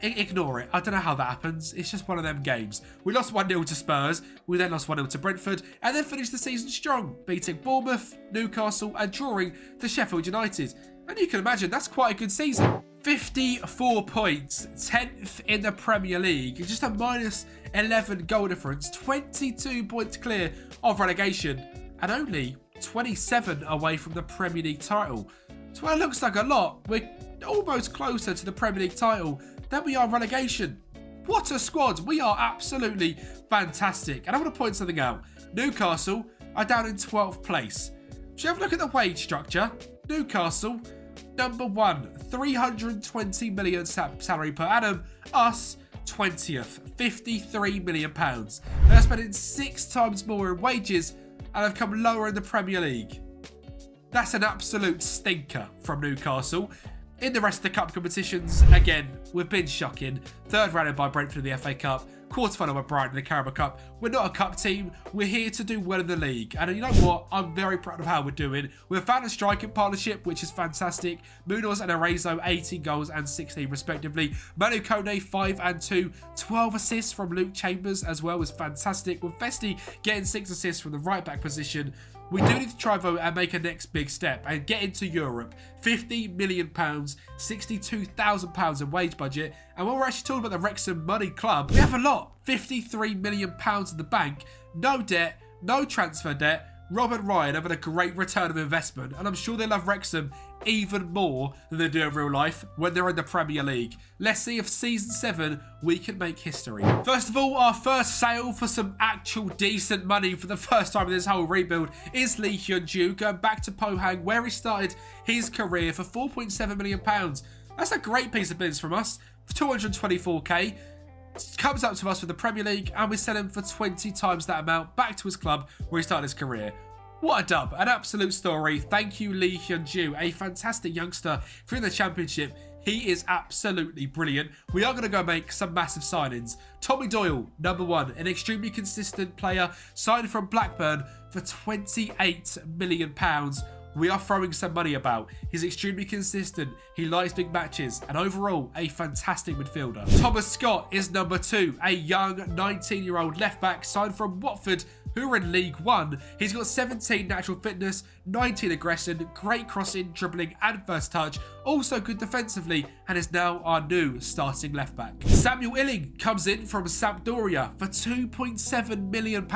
Ignore it. I don't know how that happens. It's just one of them games. We lost 1-0 to Spurs. We then lost 1-0 to Brentford. And then finished the season strong, beating Bournemouth, Newcastle and drawing to Sheffield United. And you can imagine that's quite a good season. 54 points, 10th in the Premier League. Just a minus 11 goal difference. 22 points clear of relegation. And only 27 away from the Premier League title. So while it looks like a lot, we're almost closer to the Premier League title than we are relegation. What a squad. We are absolutely fantastic. And I want to point something out. Newcastle are down in 12th place. Should you have a look at the wage structure? Newcastle, number 1, 320 million salary per annum. Us, 20th, 53 million pounds. They're spending 6 times more in wages and have come lower in the Premier League. That's an absolute stinker from Newcastle. In the rest of the cup competitions, again, we've been shocking. 3rd rounded by Brentford in the FA Cup, quarter-final by Brighton in the Carabao Cup. We're not a cup team. We're here to do well in the league. And you know what? I'm very proud of how we're doing. We've found a striking partnership, which is fantastic. Munoz and Arezzo, 18 goals and 16 respectively. Manu Kone, 5 and 2. 12 assists from Luke Chambers as well was fantastic. With Festi getting 6 assists from the right-back position. We do need to try vote and make a next big step and get into Europe. £50 million, £62,000 in wage budget. And when we're actually talking about the Wrexham Money Club, we have a lot. £53 million in the bank, no debt, no transfer debt. Rob and Ryan have had a great return of investment, and I'm sure they love Wrexham even more than they do in real life when they're in the Premier League. Let's see if season 7 we can make history. First of all, our first sale for some actual decent money for the first time in this whole rebuild is Lee Hyun-ju going back to Pohang where he started his career for £4.7 million. That's a great piece of business from us for 224k. Comes up to us with the Premier League and we sell him for 20 times that amount back to his club where he started his career. What a dub, an absolute story. Thank you, Lee Hyun-ju, a fantastic youngster through the Championship. He is absolutely brilliant. We are going to go make some massive signings. Tommy Doyle, number 1, an extremely consistent player, signed from Blackburn for £28 million. We are throwing some money about. He's extremely consistent. He likes big matches. And overall, a fantastic midfielder. Thomas Scott is number 2. A young 19-year-old left-back signed from Watford, who are in League 1. He's got 17 natural fitness, 19 aggression, great crossing, dribbling and first touch. Also good defensively and is now our new starting left-back. Samuel Illing comes in from Sampdoria for £2.7 million.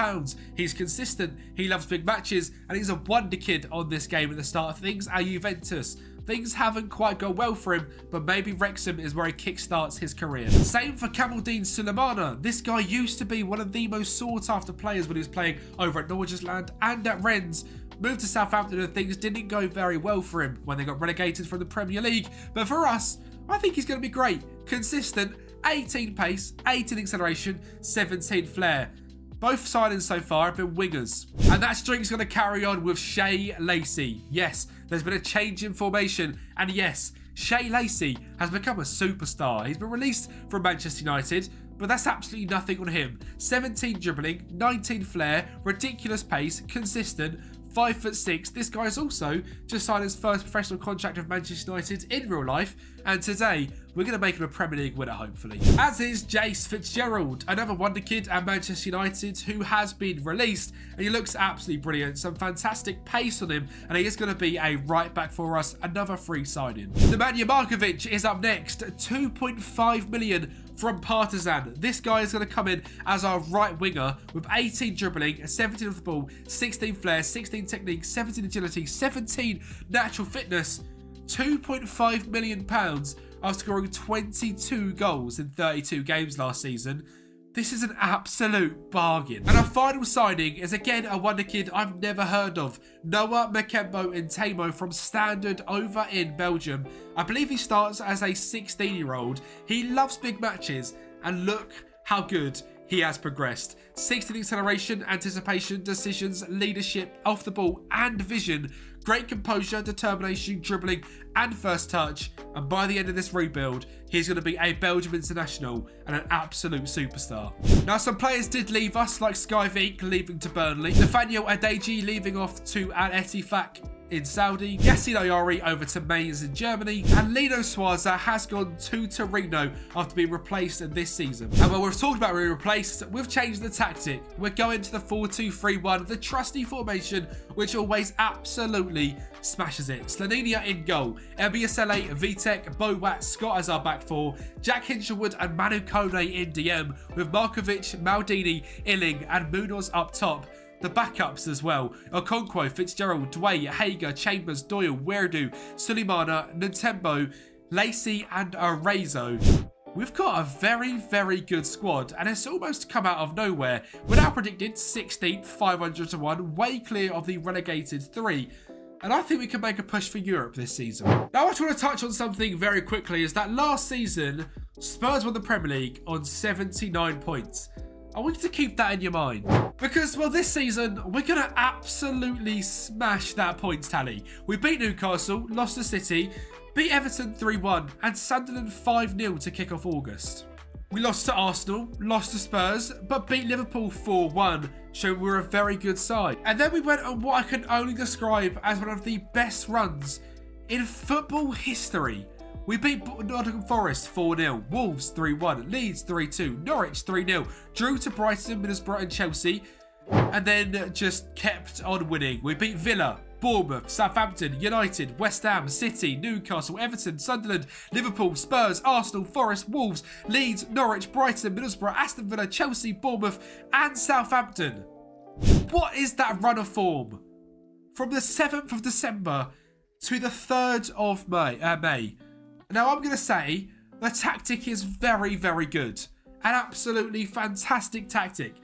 He's consistent, he loves big matches and he's a wonder kid on this game at the start of things at Juventus. Things haven't quite gone well for him, but maybe Wrexham is where he kickstarts his career. Same for Kamaldeen Sulemana. This guy used to be one of the most sought-after players when he was playing over at Norgesland and at Rennes. Moved to Southampton and things didn't go very well for him when they got relegated from the Premier League. But for us, I think he's going to be great. Consistent, 18 pace, 18 acceleration, 17 flair. Both signings so far have been wingers. And that streak's going to carry on with Shea Lacey. Yes, there's been a change in formation. And yes, Shea Lacey has become a superstar. He's been released from Manchester United, but that's absolutely nothing on him. 17 dribbling, 19 flair, ridiculous pace, consistent, 5'6". This guy's also just signed his first professional contract with Manchester United in real life, and today we're going to make him a Premier League winner, hopefully. As is Jace Fitzgerald, another wonder kid at Manchester United who has been released, and he looks absolutely brilliant. Some fantastic pace on him, and he is going to be a right back for us. Another free signing. Nemanja Markovic is up next, 2.5 million from Partizan. This guy is going to come in as our right winger with 18 dribbling, 17 of the ball, 16 flair, 16 technique, 17 agility, 17 natural fitness. £2.5 million after scoring 22 goals in 32 games last season. This is an absolute bargain. And our final signing is again a wonder kid I've never heard of. Noah Makembo Ntamo from Standard over in Belgium. I believe he starts as a 16-year-old. He loves big matches and look how good he has progressed. 16 acceleration, anticipation, decisions, leadership, off the ball and vision. Great composure, determination, dribbling and first touch. And by the end of this rebuild, he's going to be a Belgium international and an absolute superstar. Now, some players did leave us, like Sky Vink leaving to Burnley, Nathaniel Adeji leaving off to Al Ettifaq in Saudi, Yassine Ayari over to Mainz in Germany, and Lino Suarza has gone to Torino after being replaced this season. And while we've talked about being replaced, we've changed the tactic. We're going to the 4-2-3-1, the trusty formation, which always absolutely smashes it. Slaninia in goal, Ebiasele, Vitek, Boat, Scott as our back four, Jack Hinchelwood and Manu Kone in DM, with Markovic, Maldini, Illing and Munoz up top. The backups as well: Okonkwo, Fitzgerald, Dway, Hager, Chambers, Doyle, Weirdu, Suleimana, Ntembo, Lacey and Arezo. We've got a very, very good squad, and it's almost come out of nowhere. We're now predicted 16th, 500 to 1, way clear of the relegated 3. And I think we can make a push for Europe this season. Now, I just want to touch on something very quickly, is that last season, Spurs won the Premier League on 79 points. I want you to keep that in your mind. Because, well, this season, we're going to absolutely smash that points tally. We beat Newcastle, lost to City, beat Everton 3-1, and Sunderland 5-0 to kick off August. We lost to Arsenal, lost to Spurs, but beat Liverpool 4-1, showing we're a very good side. And then we went on what I can only describe as one of the best runs in football history. We beat Nottingham Forest 4-0, Wolves 3-1, Leeds 3-2, Norwich 3-0, drew to Brighton, Middlesbrough and Chelsea, and then just kept on winning. We beat Villa, Bournemouth, Southampton, United, West Ham, City, Newcastle, Everton, Sunderland, Liverpool, Spurs, Arsenal, Forest, Wolves, Leeds, Norwich, Brighton, Middlesbrough, Aston Villa, Chelsea, Bournemouth and Southampton. What is that run of form? From the 7th of December to the 3rd of May. Now, I'm going to say the tactic is very, very good. An absolutely fantastic tactic.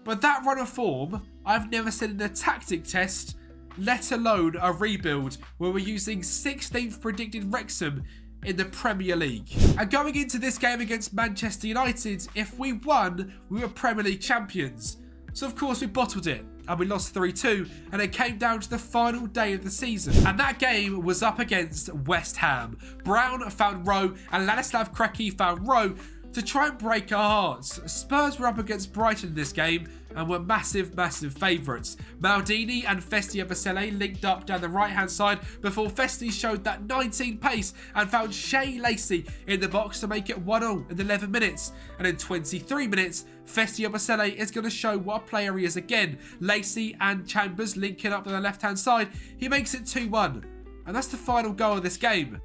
But that run of form, I've never seen in a tactic test, let alone a rebuild where we're using 16th predicted Wrexham in the Premier League. And going into this game against Manchester United, if we won, we were Premier League champions. So of course we bottled it and we lost 3-2, and it came down to the final day of the season. And that game was up against West Ham. Brown found Rowe and Ladislav Krejci found Rowe to try and break our hearts. Spurs were up against Brighton in this game and were massive, massive favourites. Maldini and Festi Ebiasele linked up down the right-hand side before Festi showed that 19 pace and found Shea Lacey in the box to make it 1-0 in 11 minutes. And in 23 minutes, Festi Ebiasele is going to show what a player he is again. Lacey and Chambers linking up on the left-hand side. He makes it 2-1. And that's the final goal of this game.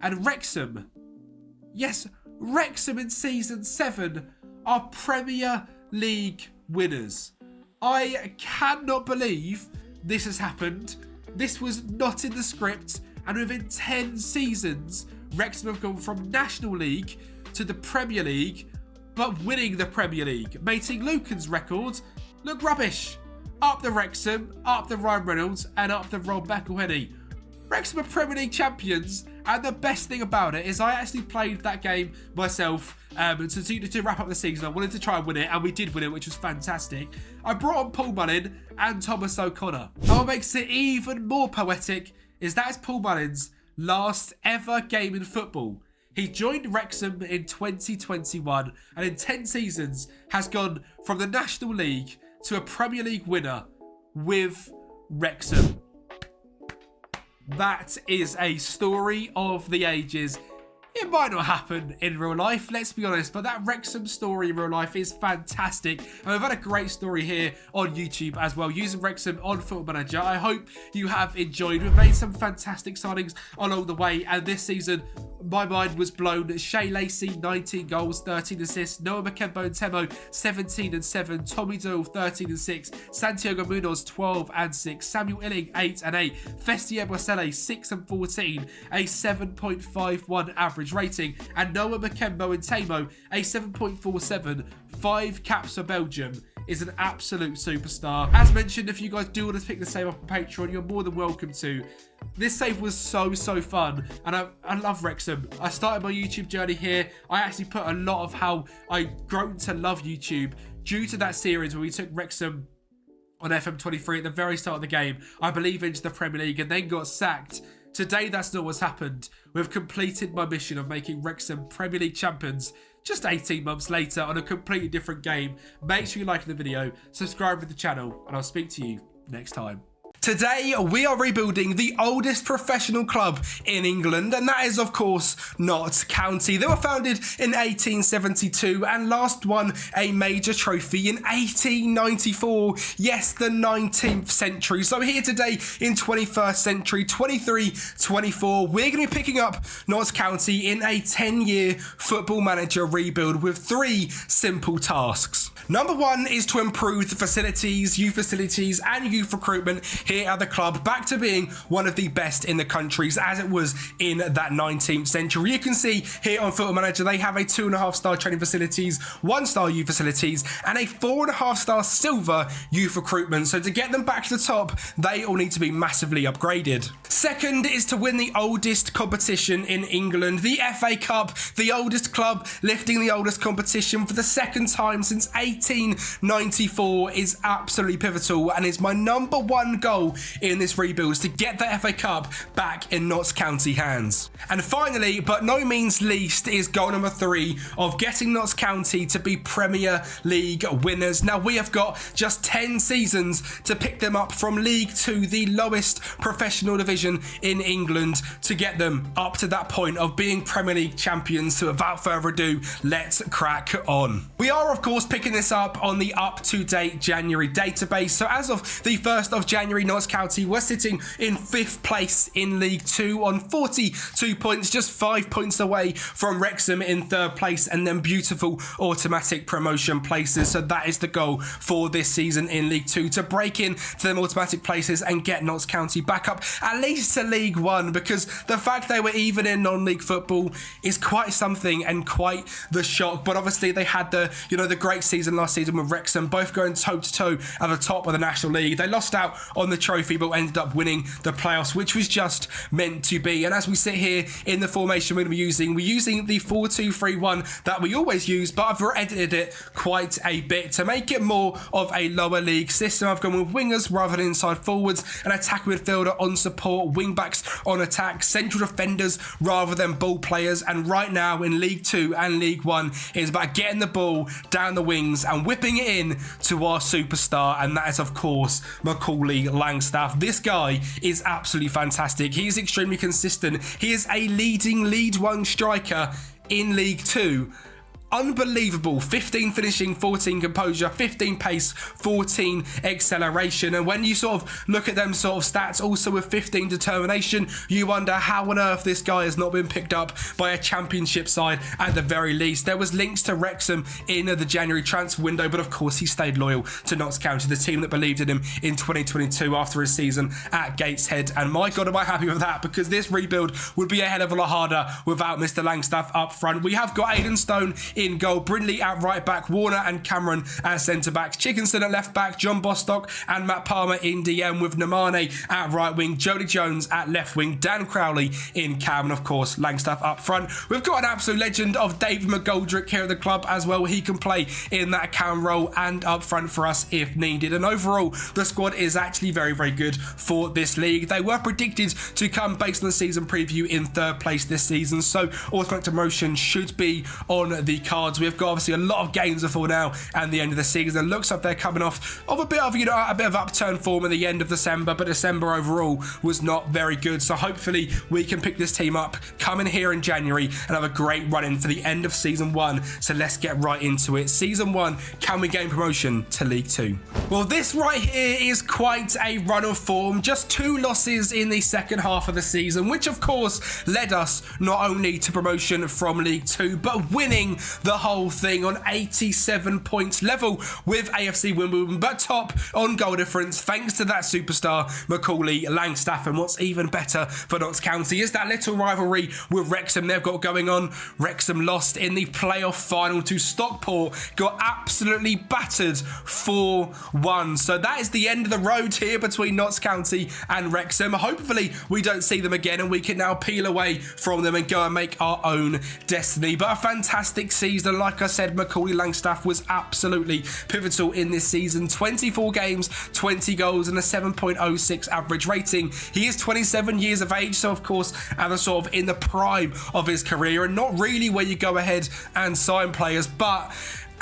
And Wrexham, yes, Wrexham in Season 7 are Premier League winners. I cannot believe this has happened. This was not in the script, and within 10 seasons, Wrexham have gone from National League to the Premier League, but winning the Premier League, making Lucan's record look rubbish. Up the Wrexham, up the Ryan Reynolds, and up the Rob McElhenney. Wrexham are Premier League champions, and the best thing about it is I actually played that game myself to wrap up the season. I wanted to try and win it, and we did win it, which was fantastic. I brought on Paul Mullin and Thomas O'Connor. And what makes it even more poetic is that is Paul Mullin's last ever game in football. He joined Wrexham in 2021, and in 10 seasons has gone from the National League to a Premier League winner with Wrexham. That is a story of the ages. It might not happen in real life, let's be honest, but that Wrexham story in real life is fantastic. And we've had a great story here on YouTube as well, using Wrexham on Football Manager. I hope you have enjoyed. We've made some fantastic signings along the way, and this season, my mind was blown. Shea Lacey, 19 goals, 13 assists. Noah Makembo and Temo, 17 and 7. Tommy Doyle, 13 and 6. Santiago Munoz, 12 and 6. Samuel Illing, 8 and 8. Festi Ebiasele, 6 and 14. A 7.51 average rating. And Noah Makembo and Temo, a 7.47. 5 caps for Belgium is an absolute superstar. As mentioned, if you guys do want to pick the save up on Patreon, you're more than welcome to. This save was so fun, and I love Wrexham. I started my YouTube journey here. I actually put a lot of how I grown to love YouTube due to that series where we took Wrexham on FM23 at the very start of the game, I believe, into the Premier League, and then got sacked. Today, that's not what's happened. We've completed my mission of making Wrexham Premier League champions just 18 months later on a completely different game. Make sure you like the video, subscribe to the channel, and I'll speak to you next time. Today, we are rebuilding the oldest professional club in England, and that is, of course, Notts County. They were founded in 1872 and last won a major trophy in 1894. Yes, the 19th century. So here today in 21st century, 23-24, we're going to be picking up Notts County in a 10-year Football Manager rebuild with 3 simple tasks. Number 1 is to improve the facilities, youth facilities, and youth recruitment here at the club back to being one of the best in the countries as it was in that 19th century. You can see here on Football Manager they have a 2.5-star training facilities, 1-star youth facilities, and a 4.5-star silver youth recruitment. So to get them back to the top, they all need to be massively upgraded. Second is to win the oldest competition in England, the FA Cup, the oldest club lifting the oldest competition for the second time since 1894 is absolutely pivotal and is my number 1 goal in this rebuild, is to get the FA Cup back in Notts County hands. And finally, but no means least, is goal number 3 of getting Notts County to be Premier League winners. Now we have got just 10 seasons to pick them up from League 2, the lowest professional division in England, to get them up to that point of being Premier League champions. So without further ado, let's crack on. We are of course picking this up on the up-to-date January database. So as of the 1st of January, Notts County were sitting in 5th place in League 2 on 42 points, just 5 points away from Wrexham in 3rd place, and then beautiful automatic promotion places. So that is the goal for this season in League 2, to break in to them automatic places and get Notts County back up at least to League 1, because the fact they were even in non-league football is quite something and quite the shock. But obviously they had the great season last season with Wrexham, both going toe to toe at the top of the National League. They lost out on the trophy but ended up winning the playoffs, which was just meant to be. And as we sit here in the formation we're using the 4-2-3-1 that we always use, but I've edited it quite a bit to make it more of a lower league system. I've gone with wingers rather than inside forwards, an attack midfielder on support, wing backs on attack, central defenders rather than ball players. And right now in League 2 and League 1 is about getting the ball down the wings and whipping it in to our superstar, and that is of course Macaulay Langstaff. This guy is absolutely fantastic. He is extremely consistent. He is a leading League 1 striker in League 2. Unbelievable. 15 finishing, 14 composure, 15 pace, 14 acceleration. And when you sort of look at them sort of stats, also with 15 determination, you wonder how on earth this guy has not been picked up by a championship side at the very least. There was links to Wrexham in the January transfer window, but of course he stayed loyal to Notts County, the team that believed in him in 2022 after his season at Gateshead. And my God, am I happy with that, because this rebuild would be a hell of a lot harder without Mr. Langstaff up front. We have got Aidan Stone in goal, Brindley at right back, Warner and Cameron at centre backs, Chickenson at left back, John Bostock and Matt Palmer in DM, with Namane at right wing, Jody Jones at left wing, Dan Crowley in cam, and of course Langstaff up front. We've got an absolute legend of David McGoldrick here at the club as well. He can play in that cam role and up front for us if needed. And overall the squad is actually very good for this league. They were predicted to come based on the season preview in 3rd place this season, so automatic promotion should be on the cards. We've got obviously a lot of games before now and the end of the season. It looks like they're coming off of a bit of upturn form at the end of December, but December overall was not very good. So hopefully we can pick this team up, come in here in January and have a great run in for the end of season 1. So let's get right into it. Season 1, can we gain promotion to League 2? Well, this right here is quite a run of form. Just 2 losses in the second half of the season, which of course led us not only to promotion from League 2, but winning the whole thing on 87 points, level with AFC Wimbledon, but top on goal difference thanks to that superstar Macaulay Langstaff. And what's even better for Notts County is that little rivalry with Wrexham they've got going on. Wrexham lost in the playoff final to Stockport, got absolutely battered 4-1. So that is the end of the road here between Notts County and Wrexham. Hopefully we don't see them again and we can now peel away from them and go and make our own destiny. But a fantastic season. Like I said, Macaulay Langstaff was absolutely pivotal in this season. 24 games, 20 goals and a 7.06 average rating. He is 27 years of age, so of course at the sort of in the prime of his career, and not really where you go ahead and sign players, but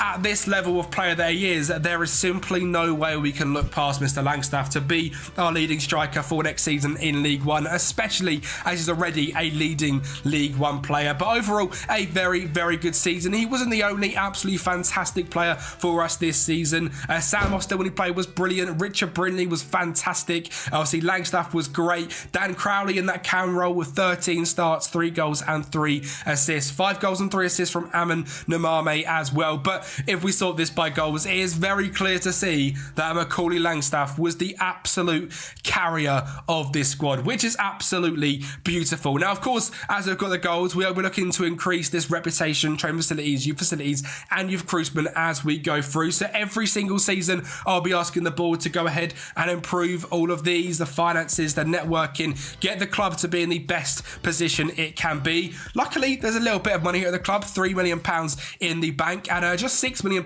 at this level of player that he is, there is simply no way we can look past Mr. Langstaff to be our leading striker for next season in League One, especially as he's already a leading League One player. But overall, a very, very good season. He wasn't the only absolutely fantastic player for us this season. Sam Oster, when he played, was brilliant. Richard Brindley was fantastic. Obviously, Langstaff was great. Dan Crowley in that cam role with 13 starts, 3 goals and 3 assists. 5 goals and 3 assists from Amin Namame as well. But if we sort this by goals, it is very clear to see that Macaulay Langstaff was the absolute carrier of this squad, which is absolutely beautiful. Now, of course, as we've got the goals, we're looking to increase this reputation, training facilities, youth facilities, and youth recruitment as we go through. So every single season, I'll be asking the board to go ahead and improve all of these, the finances, the networking, get the club to be in the best position it can be. Luckily, there's a little bit of money here at the club, £3 million in the bank, and just £6 million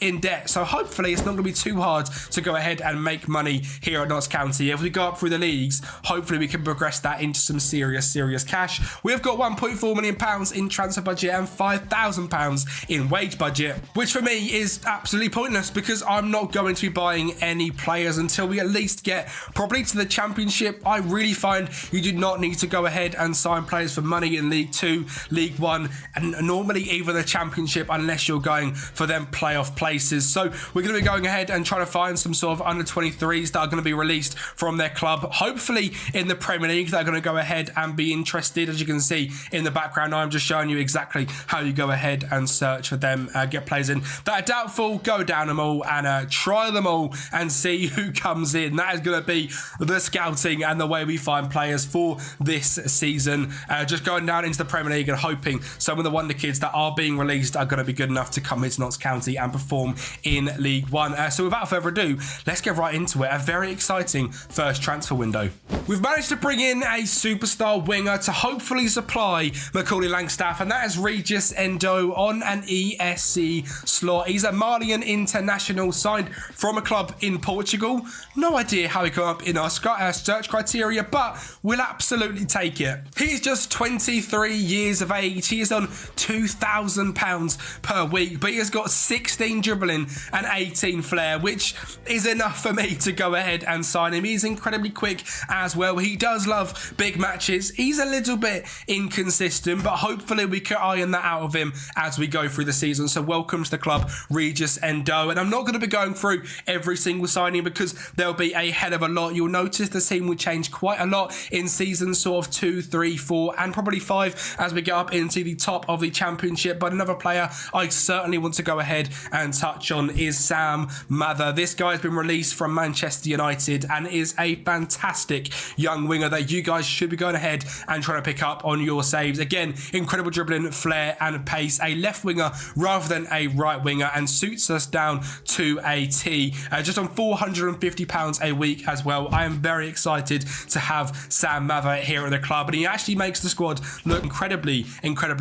in debt. So hopefully it's not going to be too hard to go ahead and make money here at Notts County. If we go up through the leagues, hopefully we can progress that into some serious cash. We've got £1.4 million in transfer budget and £5,000 in wage budget, which for me is absolutely pointless because I'm not going to be buying any players until we at least get probably to the Championship. I really find you do not need to go ahead and sign players for money in League 2, League 1, and normally even the Championship unless you're going for them playoff places. So we're going to be going ahead and trying to find some sort of under 23s that are going to be released from their club, hopefully in the Premier League, that are going to go ahead and be interested. As you can see in the background, I'm just showing you exactly how you go ahead and search for them, get players in that are doubtful, go down them all and try them all and see who comes in. That is going to be the scouting and the way we find players for this season. Just going down into the Premier League and hoping some of the wonder kids that are being released are going to be good enough to come into Notts County and perform in League One. So without further ado, let's get right into it. A very exciting first transfer window. We've managed to bring in a superstar winger to hopefully supply Macaulay Langstaff, and that is Regis Endo on an ESC slot. He's a Malian international signed from a club in Portugal. No idea how he came up in our search criteria, but we'll absolutely take it. He's just 23 years of age. He is on £2,000 per week, but he has got 16 dribbling and 18 flair, which is enough for me to go ahead and sign him. He's incredibly quick as well. He does love big matches. He's a little bit inconsistent, but hopefully we can iron that out of him as we go through the season. So welcome to the club, Regis Endo. And I'm not going to be going through every single signing because there'll be a hell of a lot. You'll notice the team will change quite a lot in seasons sort of 2, 3, 4, and probably 5 as we get up into the top of the Championship. But another player I certainly want to go ahead and touch on is Sam Mather. This guy's been released from Manchester United and is a fantastic young winger that you guys should be going ahead and trying to pick up on your saves. Again, incredible dribbling, flair and pace. A left winger rather than a right winger and suits us down to a T. Just on £450 a week as well. I am very excited to have Sam Mather here at the club, and he actually makes the squad look incredibly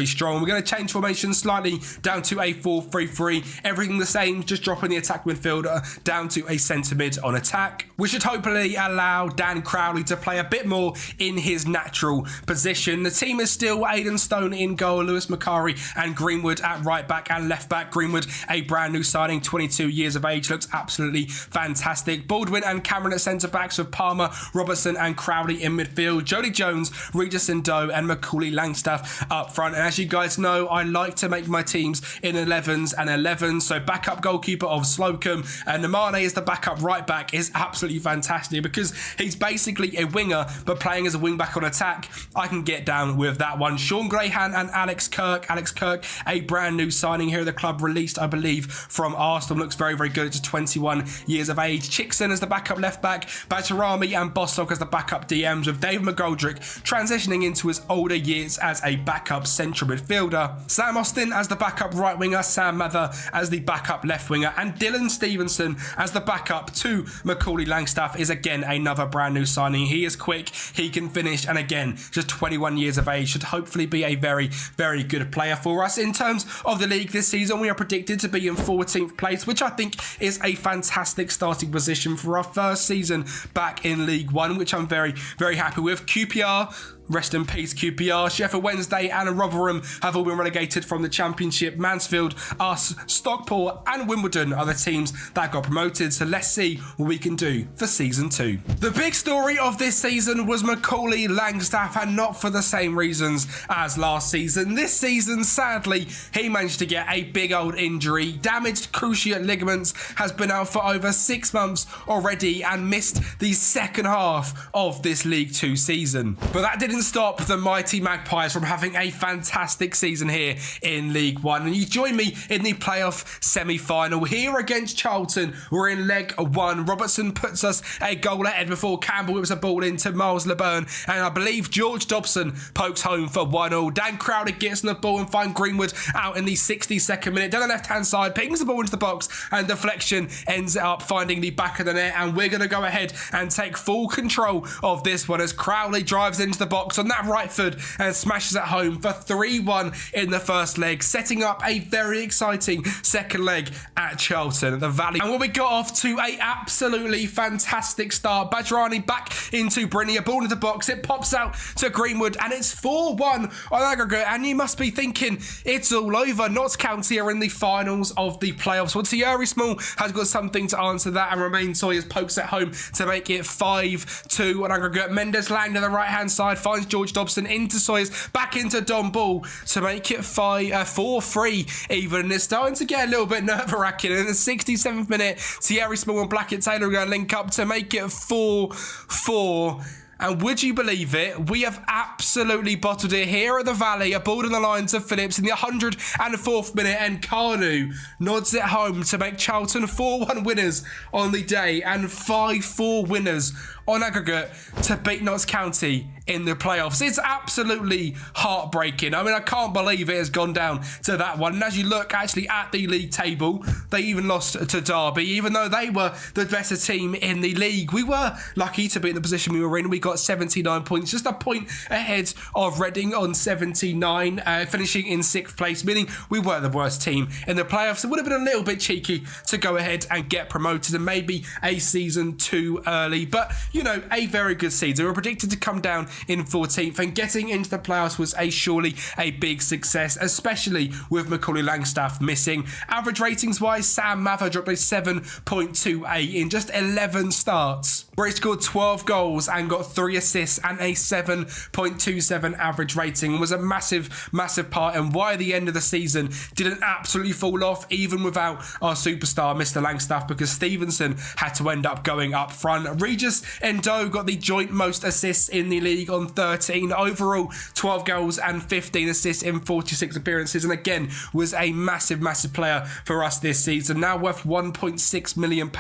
strong. We're going to change formation slightly down to a 4-3-3. Everything the same, just dropping the attack midfielder down to a centre mid on attack, which should hopefully allow Dan Crowley to play a bit more in his natural position. The team is still Aidan Stone in goal, Lewis Macari and Greenwood at right back and left back. Greenwood, a brand new signing, 22 years of age, looks absolutely fantastic. Baldwin and Cameron at centre backs with Palmer, Robertson and Crowley in midfield. Jody Jones, Regis Endo and Macaulay Langstaff up front. And as you guys know, I like to make my teams in 11s games and 11. So backup goalkeeper of Slocum. And Namane is the backup right back is absolutely fantastic because he's basically a winger, but playing as a wing back on attack. I can get down with that one. Sean Graham and Alex Kirk. Alex Kirk, a brand new signing here at the club, released, I believe, from Arsenal. Looks very, very good. It's 21 years of age. Chickson as the backup left back. Bajrami and Bostock as the backup DMs, with Dave McGoldrick transitioning into his older years as a backup central midfielder. Sam Austin as the backup right winger. Sam Mather as the backup left winger. And Dylan Stevenson as the backup to Macaulay Langstaff is again another brand new signing. He is quick. He can finish. And again, just 21 years of age. Should hopefully be a very, very good player for us. In terms of the league this season, we are predicted to be in 14th place, which I think is a fantastic starting position for our first season back in League One, which I'm very, very happy with. QPR, rest in peace QPR, Sheffield Wednesday and Rotherham have all been relegated from the Championship. Mansfield, us, Stockport and Wimbledon are the teams that got promoted, so let's see what we can do for Season 2. The big story of this season was Macaulay Langstaff, and not for the same reasons as last season. This season, sadly, he managed to get a big old injury. Damaged cruciate ligaments, has been out for over 6 months already and missed the second half of this League 2 season. But that didn't stop the mighty Magpies from having a fantastic season here in League One. And you join me in the playoff semi-final here against Charlton. We're in leg 1. Robertson puts us a goal ahead before Campbell whips a ball into Miles LeBurn, and I believe George Dobson pokes home for 1-0. Dan Crowder gets on the ball and finds Greenwood out in the 62nd minute. Down the left-hand side, pings the ball into the box, and deflection ends up finding the back of the net, and we're going to go ahead and take full control of this one as Crowley drives into the box on that right foot and smashes it home for 3-1 in the first leg, setting up a very exciting second leg at Charlton at the Valley. And when we got off to a absolutely fantastic start, Bajrani back into Brinny, a ball into the box, it pops out to Greenwood, and it's 4-1 on aggregate. And you must be thinking it's all over. Notts County are in the finals of the playoffs. Well, Thierry Small has got something to answer that, and Romain Sawyers pokes it home to make it 5-2 on aggregate. Mendes Lang to the right hand side finds George Dobson into Sawyers, back into Don Ball to make it 4-3 even. And it's starting to get a little bit nerve-wracking. In the 67th minute, Thierry Small and Blackett Taylor are going to link up to make it 4-4. And would you believe it? We have absolutely bottled it here at the Valley. A ball in the line to Phillips in the 104th minute, and Carnu nods it home to make Charlton 4-1 winners on the day and 5-4 winners on aggregate to beat Notts County in the playoffs. It's absolutely heartbreaking. I mean, I can't believe it has gone down to that one. And as you look actually at the league table, they even lost to Derby, even though they were the better team in the league. We were lucky to be in the position we were in. We got 79 points, just a point ahead of Reading on 79, finishing in 6th place, meaning we were the worst team in the playoffs. It would have been a little bit cheeky to go ahead and get promoted and maybe a season too early. But, you know, a very good season. We were predicted to come down in 14th, and getting into the playoffs was surely a big success, especially with Macaulay Langstaff missing. Average ratings wise, Sam Mather dropped a 7.28 in just 11 starts, where he scored 12 goals and got 3 assists and a 7.27 average rating, and was a massive part in why the end of the season didn't absolutely fall off even without our superstar Mr. Langstaff, because Stevenson had to end up going up front. Regis Endo got the joint most assists in the league on 13. Overall, 12 goals and 15 assists in 46 appearances, and again was a massive player for us this season. Now worth £1.6 million,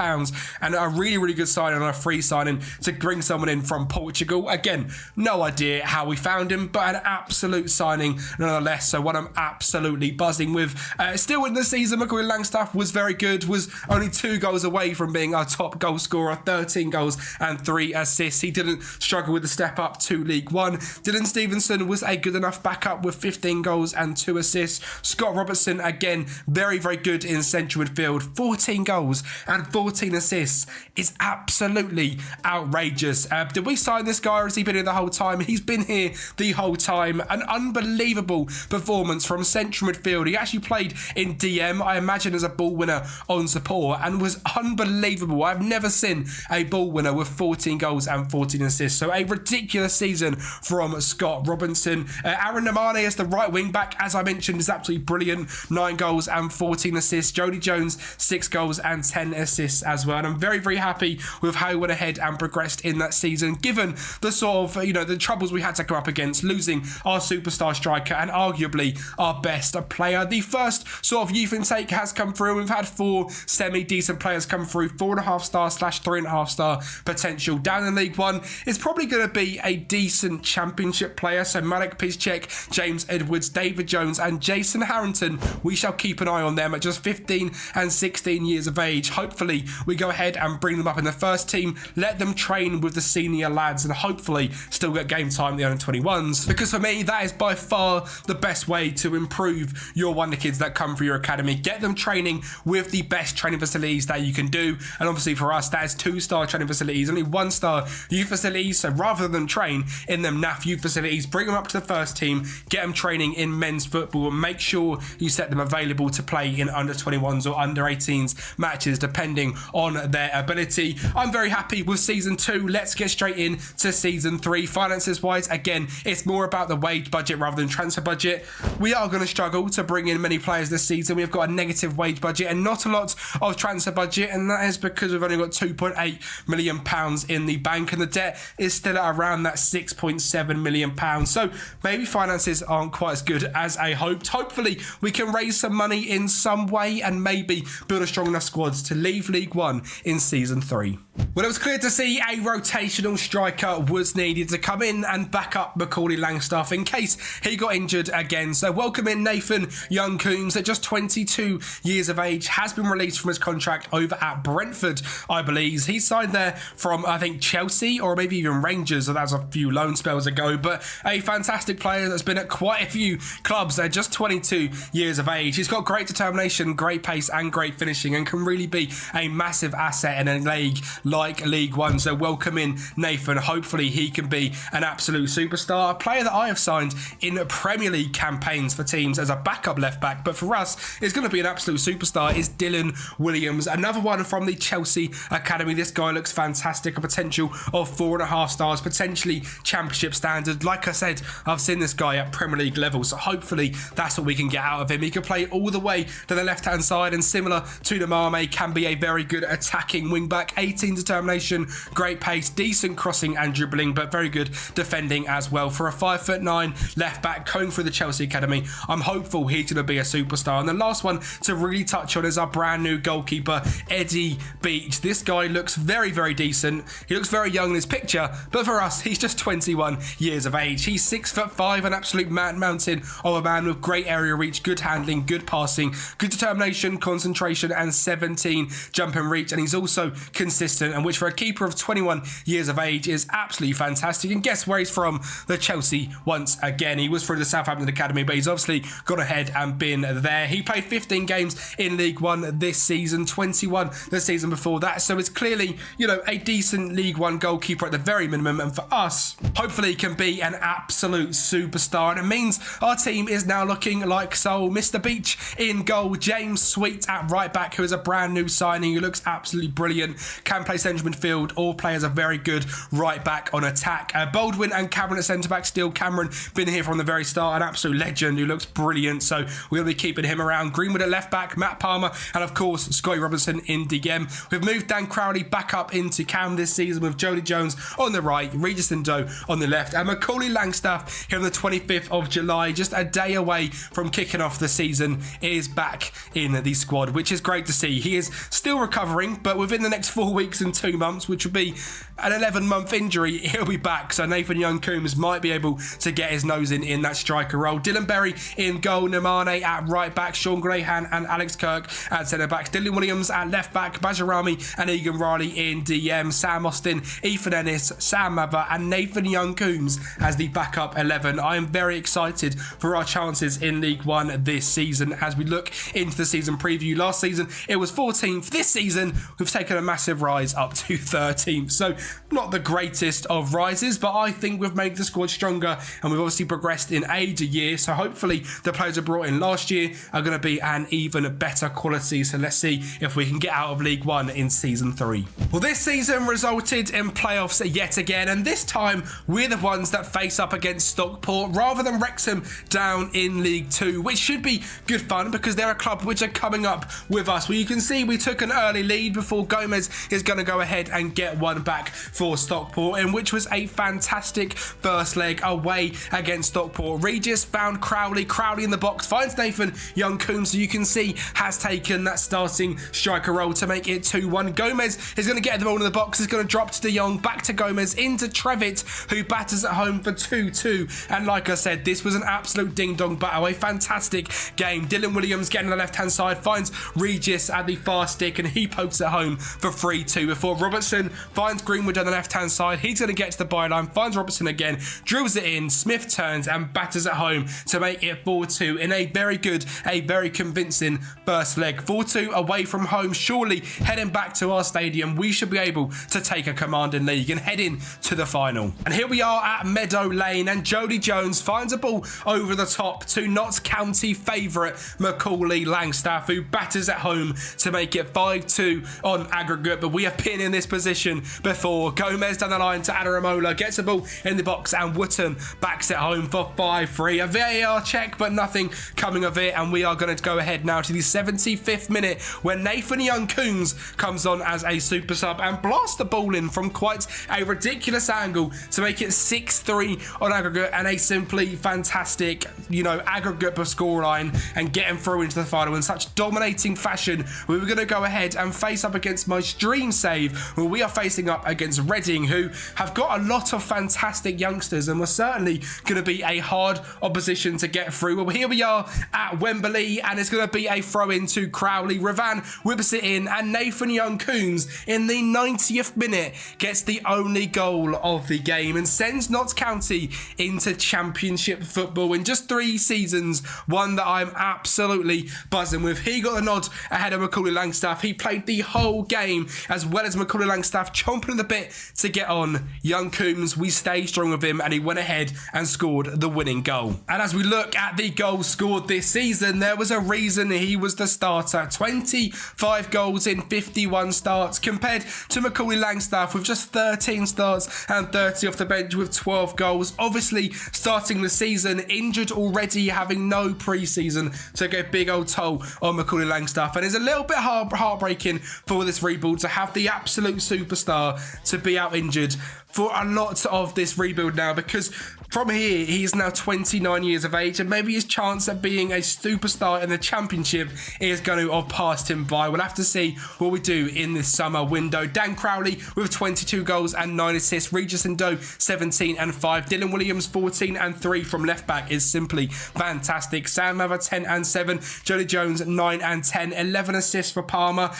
and a really good signing on a free signing to bring someone in from Portugal. Again, no idea how we found him, but an absolute signing nonetheless. So one I'm absolutely buzzing with. Still in the season, Macaulay Langstaff was very good, was only 2 goals away from being our top goal scorer, 13 goals and 3 assists. He didn't struggle with the step up to League One. Dylan Stevenson was a good enough backup with 15 goals and 2 assists. Scott Robertson, again, very good in central midfield, 14 goals and 14 assists. It's absolutely outrageous. Did we sign this guy, or has he been here the whole time? He's been here the whole time. An unbelievable performance from central midfield. He actually played in DM, I imagine, as a ball winner on support, and was unbelievable. I've never seen a ball winner with 14 14 goals and 14 assists. So a ridiculous season from Scott Robinson. Aaron Nemane as the right wing back, as I mentioned, is absolutely brilliant. 9 goals and 14 assists. Jody Jones, 6 goals and 10 assists as well. And I'm very, very happy with how he went ahead and progressed in that season, given the sort of, the troubles we had to come up against, losing our superstar striker and arguably our best player. The first sort of youth intake has come through. We've had 4 semi-decent players come through, 4.5 star / 3.5 star potential. Down in League One, it's probably going to be a decent championship player. So Marek Piszczek, James Edwards, David Jones and Jason Harrington, we shall keep an eye on them at just 15 and 16 years of age. Hopefully we go ahead and bring them up in the first team, let them train with the senior lads and hopefully still get game time in the under-21s, because for me that is by far the best way to improve your wonder kids that come through your academy. Get them training with the best training facilities that you can do, and obviously for us that is 2-star training facilities, only 1-star youth facilities. So rather than train in them NAF youth facilities, bring them up to the first team, get them training in men's football, and make sure you set them available to play in under-21s or under-18s matches depending on their ability. I'm very happy with season 2. Let's get straight in to season 3. Finances wise, again, it's more about the wage budget rather than transfer budget. We are going to struggle to bring in many players this season. We've got a negative wage budget and not a lot of transfer budget, and that is because we've only got £2.8 million in the bank and the debt is still at around that £6.7 million. So maybe finances aren't quite as good as I hoped. Hopefully we can raise some money in some way and maybe build a strong enough squad to leave League One in season 3. Well, it was clear to see a rotational striker was needed to come in and back up Macaulay Langstaff in case he got injured again. So welcome in Nathan Young-Coombs at just 22 years of age, has been released from his contract over at Brentford, I believe. He signed there from, I think, Chelsea or maybe even Rangers, so that was a few loan spells ago, but a fantastic player that's been at quite a few clubs at just 22 years of age. He's got great determination, great pace and great finishing and can really be a massive asset in a league like League One. So welcome in Nathan. Hopefully he can be an absolute superstar. A player that I have signed in Premier League campaigns for teams as a backup left back, but for us is going to be an absolute superstar, is Dylan Williams. Another one from the Chelsea Academy. This guy looks fantastic. A potential of 4.5 stars, potentially championship standard. Like I said, I've seen this guy at Premier League level, so hopefully that's what we can get out of him. He can play all the way to the left hand side and similar to Nemane can be a very good attacking wing back. 18 determination, great pace, decent crossing and dribbling, but very good defending as well. For a 5'9" left back going through the Chelsea Academy, I'm hopeful he's going to be a superstar. And the last one to really touch on is our brand new goalkeeper, Eddie Beach. This guy looks very, very decent. He looks very young in his picture, but for us, he's just 21 years of age. He's 6'5", an absolute mountain of a man with great area reach, good handling, good passing, good determination, concentration, and 17 jump and reach. And he's also consistent, and which for a keeper of 21 years of age is absolutely fantastic. And guess where he's from? The Chelsea once again. He was through the Southampton Academy, but he's obviously gone ahead and been there. He played 15 games in League One this season, 21 the season before that. So it's clearly, a decent League One goalkeeper at the very minimum. And for us, hopefully he can be an absolute superstar. And it means our team is now looking like so. Mr. Beach in goal, James Sweet at right back, who is a brand new signing, who looks absolutely brilliant, can play central midfield. All players are very good right back on attack. Baldwin and Cameron at centre back still. Cameron been here from the very start, an absolute legend who looks brilliant, so we'll be keeping him around. Greenwood at left back, Matt Palmer, and of course Scotty Robinson in DM. We've moved Dan Crowley back up into Cam this season with Jody Jones on the right, Regis Doe on the left, and Macaulay Langstaff here on the 25th of July, just a day away from kicking off the season, is back in the squad, which is great to see. He is still recovering, but within the next 4 weeks and 2 months, which would be an 11-month injury, he'll be back. So Nathan Young-Coombs might be able to get his nose in that striker role. Dylan Berry in goal, Nemane at right back, Sean Graham and Alex Kirk at centre backs, Dylan Williams at left back, Bajirami and Egan Riley in DM, Sam Austin, Ethan Ennis, Sam Mather and Nathan Young-Coombs as the backup 11. I am very excited for our chances in League One this season as we look into the season preview. Last season it was 14th. This season we've taken a massive rise up to 13th. So not the greatest of rises, but I think we've made the squad stronger and we've obviously progressed in age a year. So hopefully the players I brought in last year are going to be an even better quality. So let's see if we can get out of League One in season 3. Well, this season results resulted in playoffs yet again, and this time we're the ones that face up against Stockport rather than Wrexham down in League 2, which should be good fun because they're a club which are coming up with us. Well, you can see we took an early lead before Gomez is going to go ahead and get one back for Stockport, in which was a fantastic first leg away against Stockport. Regis found Crowley in the box, finds Nathan Young-Coombs, so you can see has taken that starting striker role to make it 2-1. Gomez is going to get the ball in the box, is going to drop to De Jong, back to Gomez, into Trevitt, who batters at home for 2-2. And like I said, this was an absolute ding-dong battle, a fantastic game. Dylan Williams getting on the left-hand side, finds Regis at the far stick, and he pokes it home for 3-2 before Robertson finds Greenwood on the left-hand side. He's going to get to the byline, finds Robertson again, drills it in, Smith turns and batters at home to make it 4-2 in a very good, a very convincing first leg. 4-2 away from home. Surely heading back to our stadium, we should be able to take a commanding league and head in to the final. And here we are at Meadow Lane, and Jody Jones finds a ball over the top to Notts County favourite Macaulay Langstaff, who batters at home to make it 5-2 on aggregate. But we have been in this position before. Gomez down the line to Adaramola, gets the ball in the box, and Wootton backs it home for 5-3. A VAR check, but nothing coming of it, and we are going to go ahead now to the 75th minute, when Nathan Young-Coombs comes on as a super sub and blasts the ball in from quite a ridiculous angle to make it 6-3 on aggregate, and a simply fantastic, aggregate scoreline, and getting through into the final in such dominating fashion. We were going to go ahead and face up against my dream save, where we are facing up against Reading, who have got a lot of fantastic youngsters and were certainly going to be a hard opposition to get through. Well, here we are at Wembley, and it's going to be a throw in to Crowley. Ravan whips it in, and Nathan Young-Coombs in the 90th minute gets the only goal of the game and sends Notts County into Championship football in just 3 seasons, one that I'm absolutely buzzing with. He got the nod ahead of Macaulay Langstaff. He played the whole game, as well as Macaulay Langstaff chomping at the bit to get on. Young-Coombs, we stayed strong with him, and he went ahead and scored the winning goal. And as we look at the goals scored this season, there was a reason he was the starter. 25 goals in 51 starts, compared to Macaulay Langstaff with just 13 starts and 30 off the bench with 12 goals. Obviously, starting the season injured already, having no pre-season, took a big old toll on Macaulay Langstaff, and it's a little bit heartbreaking for this rebuild to have the absolute superstar to be out injured for a lot of this rebuild now, because from here, he's now 29 years of age, and maybe his chance at being a superstar in the Championship is going to have passed him by. We'll have to see what we do in this summer window. Dan Crowley with 22 goals and 9 assists. Regis and Doe 17 and 5. Dylan Williams 14 and 3 from left back is simply fantastic. Sam Mather 10 and 7. Jody Jones 9 and 10. 11 assists for Palmer.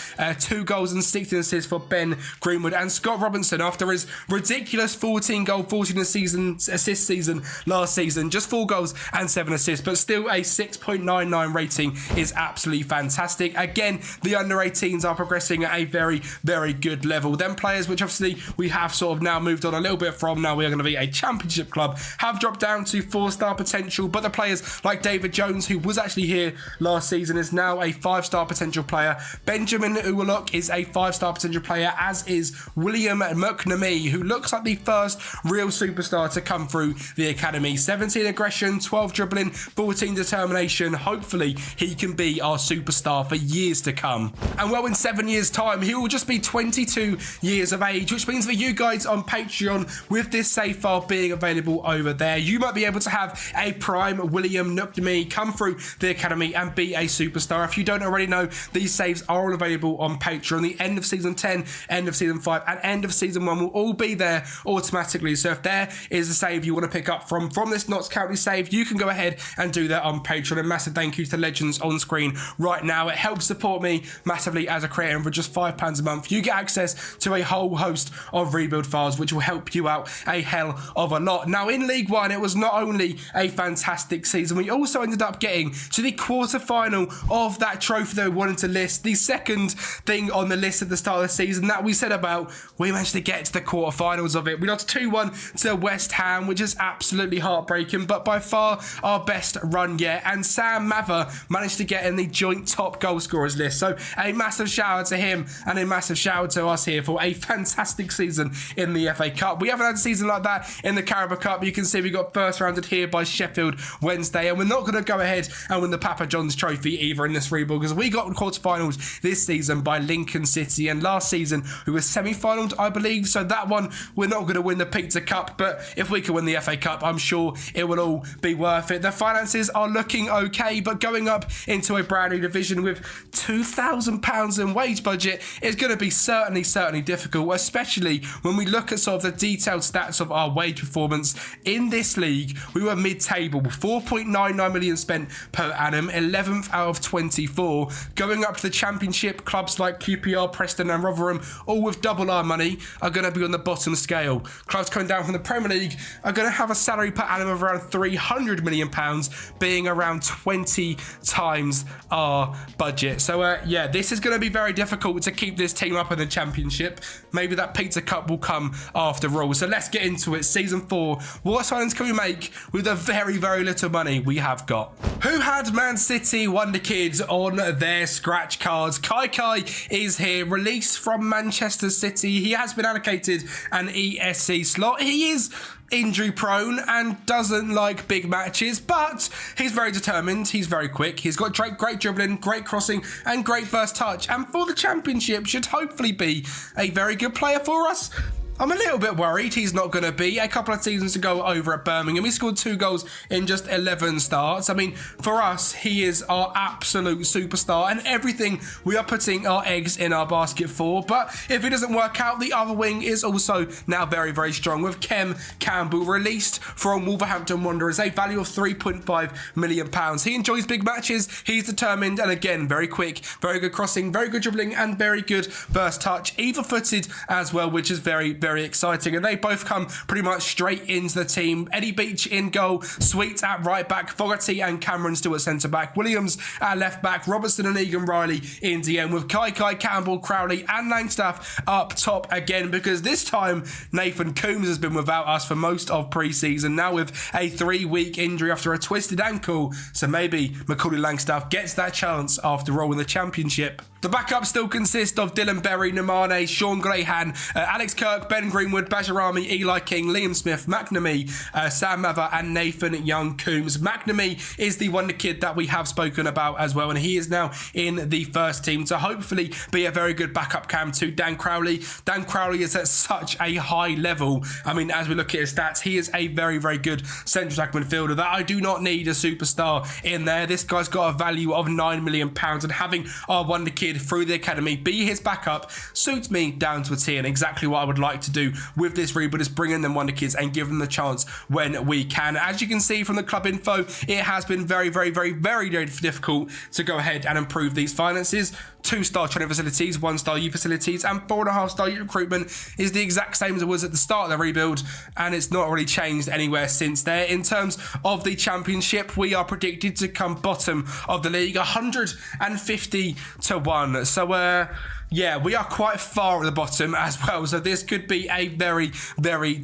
2 goals and 16 assists for Ben Greenwood. And Scott Robinson, after his ridiculous 14 goal, 14 assist season last season, just 4 goals and 7 assists, but still a 6.99 rating is absolutely fantastic. Again, the under 18s are progressing at a very, very good level. Them players, which obviously we have sort of now moved on a little bit from, now we are going to be a Championship club, have dropped down to 4-star potential, but the players like David Jones, who was actually here last season, is now a 5-star potential player. Benjamin Uwalok is a 5-star potential player, as is William McNamee, who looks like the first real superstar to come through the academy. 17 aggression, 12 dribbling, 14 determination. Hopefully he can be our superstar for years to come. And well, in 7 years time, he will just be 22 years of age, which means for you guys on Patreon, with this save file being available over there, you might be able to have a prime William McNamee come through the academy and be a superstar. If you don't already know, these saves are all available on Patreon. The end of season 10, end of season 5 and end of season 1 will all be there automatically. So if there is a save you want to pick up from this Notts County save, you can go ahead and do that on Patreon. A massive thank you to the legends on screen right now. It helps support me massively as a creator, and for just £5 a month you get access to a whole host of rebuild files, which will help you out a hell of a lot. Now in League 1, it was not only a fantastic season, we also ended up getting to the quarter-final of that trophy that we wanted to list. The second thing on the list at the start of the season that we said about, we managed to get to the quarter-finals of it. We lost 2-1 to West Ham, which is absolutely heartbreaking, but by far our best run yet. And Sam Mather managed to get in the joint top goal scorers list. So a massive shout out to him and a massive shout out to us here for a fantastic season in the FA Cup. We haven't had a season like that in the Carabao Cup. You can see we got first rounded here by Sheffield Wednesday, and we're not going to go ahead and win the Papa John's Trophy either in this rebuild, because we got quarterfinals this season by Lincoln City, and last season we were semi-finaled, I believe. So that one we're not going to win the Pizza Cup, but if we can win the FA Cup, I'm sure it will all be worth it. The finances are looking okay, but going up into a brand new division with £2,000 in wage budget is going to be certainly difficult, especially when we look at sort of the detailed stats of our wage performance in this league. We were mid-table, 4.99 million spent per annum, 11th out of 24. Going up to the Championship, clubs like QPR, Preston and Rotherham, all with double our money, are going to be on the bottom scale. Clubs coming down from the Premier League are going to have a salary per annum of around £300 million, being around 20 times our budget. So yeah, this is going to be very difficult to keep this team up in the Championship. Maybe that Pizza Cup will come after all. So let's get into it. Season 4. What signings can we make with the very little money we have got? Who had Man City Wonder Kids on their scratch cards? Kai is here, released from Manchester City. He has been allocated an ESC slot. He is injury prone and doesn't like big matches, but he's very determined, he's very quick, he's got great dribbling, great crossing and great first touch, and for the Championship should hopefully be a very good player for us. I'm a little bit worried he's not going to be. A couple of seasons ago over at Birmingham, he scored 2 goals in just 11 starts. I mean, for us, he is our absolute superstar and everything we are putting our eggs in our basket for. But if it doesn't work out, the other wing is also now very strong, with Campbell released from Wolverhampton Wanderers, a value of £3.5 million. He enjoys big matches, he's determined, and again, very quick, very good crossing, very good dribbling, and very good first touch, either-footed as well, which is very exciting. And they both come pretty much straight into the team. Eddie Beach in goal, Sweet at right back, Fogarty and Cameron Stewart centre back, Williams at left back, Robertson and Egan Riley in DM, with Kai, Campbell, Crowley and Langstaff up top again, because this time Nathan Coombs has been without us for most of pre-season, now with a 3-week injury after a twisted ankle. So maybe Macaulay Langstaff gets that chance after all in the Championship. The backup still consists of Dylan Berry, Namane, Sean Grayhan, Alex Kirk, Ben Greenwood, Bajarami, Eli King, Liam Smith, McNamee, Sam Mather and Nathan Young-Coombs. McNamee is the wonder kid that we have spoken about as well, and he is now in the first team to hopefully be a very good backup cam to Dan Crowley. Dan Crowley is at such a high level. I mean, as we look at his stats, he is a very good central attack midfielder that I do not need a superstar in there. This guy's got a value of £9 million, and having our wonder kid through the academy be his backup suits me down to a T, and exactly what I would like to do with this rebuild is bring in them wonder kids and give them the chance when we can. As you can see from the club info, it has been very difficult to go ahead and improve these finances. 2-star training facilities, 1-star youth facilities, and 4.5-star youth recruitment is the exact same as it was at the start of the rebuild, and it's not really changed anywhere since there. In terms of the Championship, we are predicted to come bottom of the league, 150 to 1. So yeah, we are quite far at the bottom as well, so this could be a very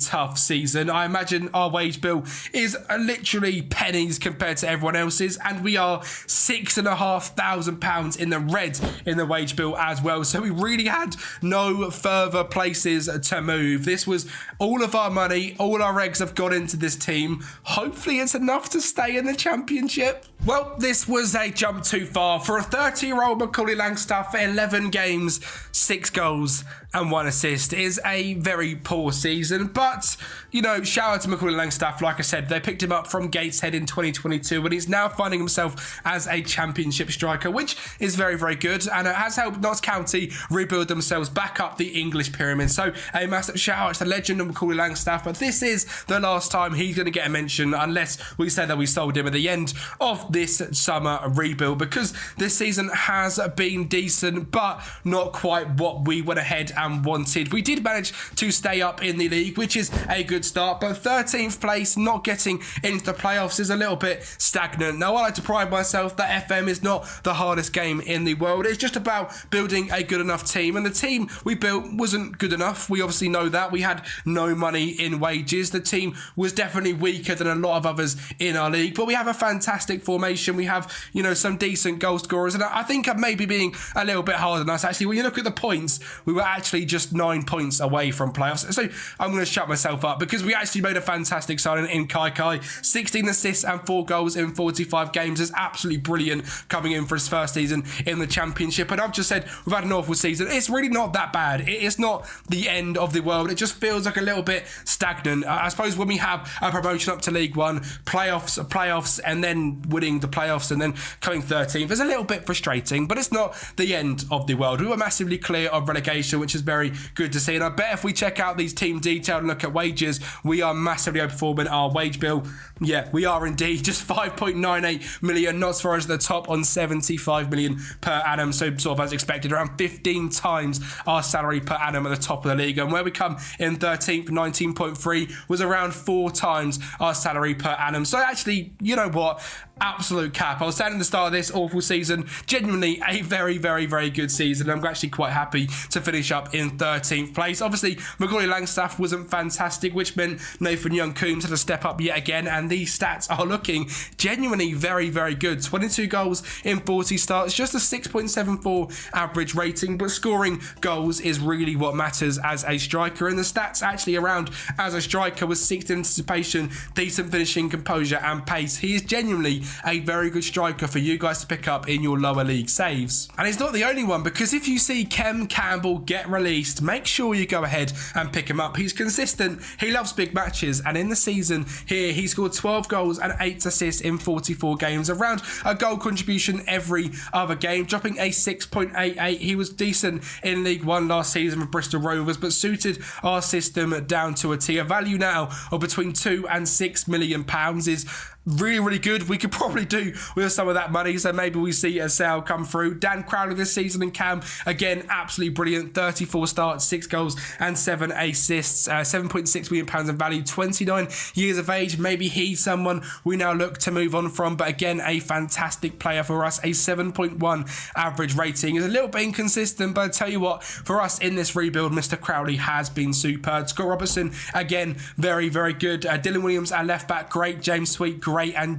tough season. I imagine our wage bill is literally pennies compared to everyone else's, and we are £6,500 in the red in the wage bill as well, so we really had no further places to move. This was all of our money, all our eggs have gone into this team. Hopefully it's enough to stay in the Championship. Well, this was a jump too far for a 30-year-old Macaulay Langstaff. 11 games, 6 goals and 1 assist is a very poor season, but you know, shout out to Macaulay Langstaff. Like I said, they picked him up from Gateshead in 2022 and he's now finding himself as a Championship striker, which is very good, and it has helped Notts County rebuild themselves back up the English pyramid. So a massive shout out to the legend of Macaulay Langstaff, but this is the last time he's going to get a mention unless we say that we sold him at the end of this summer rebuild, because this season has been decent, but not quite what we went ahead and wanted. We did manage to stay up in the league, which is a good start, but 13th place, not getting into the playoffs, is a little bit stagnant. Now, I like to pride myself that FM is not the hardest game in the world. It's just about building a good enough team, and the team we built wasn't good enough. We obviously know that. We had no money in wages. The team was definitely weaker than a lot of others in our league, but we have a fantastic formation. We have, you know, some decent goal scorers, and I think I'm maybe being a little bit harder than us. Actually, when you look at the points, we were actually just 9 points away from playoffs. So I'm going to shut myself up, because we actually made a fantastic signing in Kai. 16 assists and 4 goals in 45 games is absolutely brilliant coming in for his first season in the Championship. And I've just said we've had an awful season. It's really not that bad. It's not the end of the world. It just feels like a little bit stagnant. I suppose when we have a promotion up to League One, playoffs, and then winning the playoffs and then coming 13th is a little bit frustrating, but it's not the end of the world. We were massively clear of relegation, which is very good to see. And I bet if we check out these team detail and look at wages, we are massively overperforming our wage bill. Yeah, we are indeed. Just 5.98 million. Notts Forest at the top on 75 million per annum. So sort of as expected, around 15 times our salary per annum at the top of the league. And where we come in 13th, 19.3, was around 4 times our salary per annum. So actually, you know what? Absolute cap. I was saying at the start of this awful season, genuinely a very, very, very good season. I'm actually quite happy to finish up in 13th place. Obviously, Macaulay Langstaff wasn't fantastic, which meant Nathan Young-Coombs had to step up yet again, and these stats are looking genuinely very, very good. 22 goals in 40 starts, just a 6.74 average rating, but scoring goals is really what matters as a striker, and the stats actually around as a striker was 6th in anticipation, decent finishing, composure and pace. He is genuinely a very good striker for you guys to pick up in your lower league saves. And he's not the only one, because if you see Kem Campbell get released, make sure you go ahead and pick him up. He's consistent, he loves big matches, and in the season here he scored 12 goals and 8 assists in 44 games, around a goal contribution every other game, dropping a 6.88. He was decent in League One last season with Bristol Rovers, but suited our system down to a T. A value now of between £2 and £6 million is really, really good. We could probably do with some of that money, so maybe we see a sale come through. Dan Crowley this season in Cam, again, absolutely brilliant. 34 starts, 6 goals and 7 assists, £7.6 million in value, 29 years of age. Maybe he's someone we now look to move on from, but again, a fantastic player for us. A 7.1 average rating is a little bit inconsistent, but I tell you what, for us in this rebuild, Mr. Crowley has been superb. Scott Robertson, again, very, very good. Dylan Williams at left back, great. James Sweet, great. And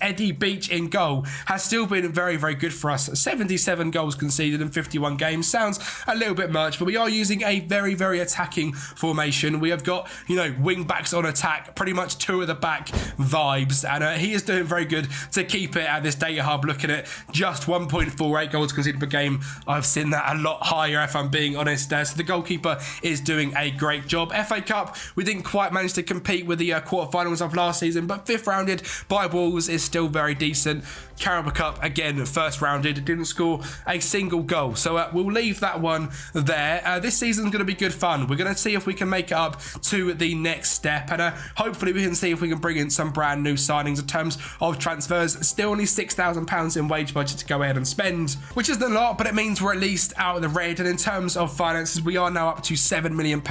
Eddie Beach in goal has still been very, very good for us. 77 goals conceded in 51 games. Sounds a little bit much, but we are using a very, very attacking formation. We have got, you know, wing backs on attack, pretty much 2 at the back vibes, and he is doing very good to keep it at this data hub. Looking at just 1.48 goals conceded per game. I've seen that a lot higher, if I'm being honest. So the goalkeeper is doing a great job. FA Cup, we didn't quite manage to compete with the quarterfinals of last season, but 5th rounded by Wolves is still very decent. Carabao Cup, again, 1st rounded, didn't score a single goal. So we'll leave that one there. This season's going to be good fun. We're going to see if we can make it up to the next step, and hopefully we can see if we can bring in some brand new signings in terms of transfers. Still only £6,000 in wage budget to go ahead and spend, which isn't a lot, but it means we're at least out of the red. And in terms of finances, we are now up to £7 million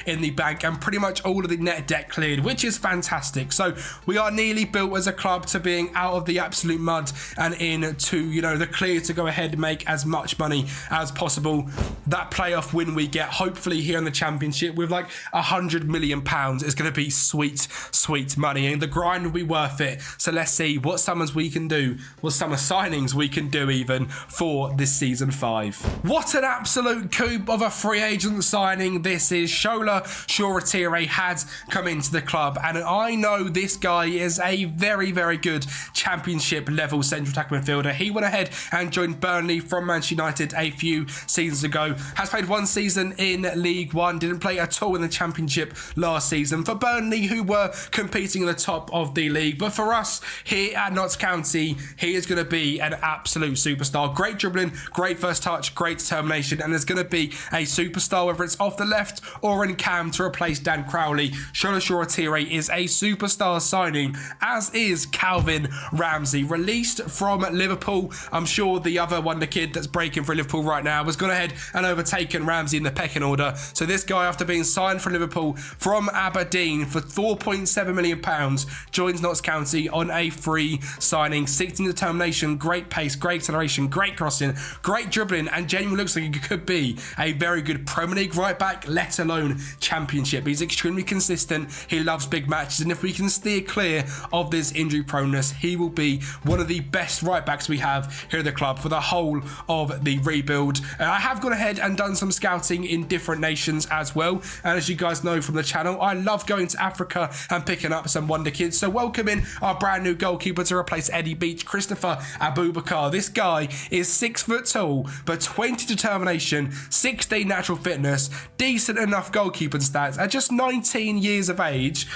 in the bank and pretty much all of the net debt cleared, which is fantastic. So we are nearly built as a club to being out of the absolute mud and into, you know, the clear to go ahead and make as much money as possible. That playoff win we get, hopefully here in the Championship, with like £100 million is going to be sweet, sweet money, and the grind will be worth it. So let's see what summers we can do, what summer signings we can do even for this season 5. What an absolute coup of a free agent signing this is. Shola Shoretire has come into the club, and I know this guy is a very, very good Championship level central attack midfielder. He went ahead and joined Burnley from Manchester United a few seasons ago. Has played 1 season in League One, didn't play at all in the Championship last season for Burnley, who were competing at the top of the league. But for us here at Notts County, he is going to be an absolute superstar. Great dribbling, great first touch, great determination, and is going to be a superstar, whether it's off the left or in cam to replace Dan Crowley. Shola Shoretire is a superstar signing, as is Calvin Ramsey, released from Liverpool. I'm sure the other wonder kid that's breaking for Liverpool right now has gone ahead and overtaken Ramsey in the pecking order. So this guy, after being signed for Liverpool from Aberdeen for £4.7 million, joins Notts County on a free signing. 16 determination, great pace, great acceleration, great crossing, great dribbling, and genuinely looks like he could be a very good Premier League right back, let alone Championship. He's extremely consistent. He loves big matches, and if we can steer clear of this injury proneness, he will be one of the best right backs we have here at the club for the whole of the rebuild. I have gone ahead and done some scouting in different nations as well, and as you guys know from the channel, I love going to Africa and picking up some wonder kids. So welcoming our brand new goalkeeper to replace Eddie Beach, Christopher Abubakar. This guy is 6 foot tall, but 20 determination, 16 natural fitness, decent enough goalkeeping stats. At just 19 years of age,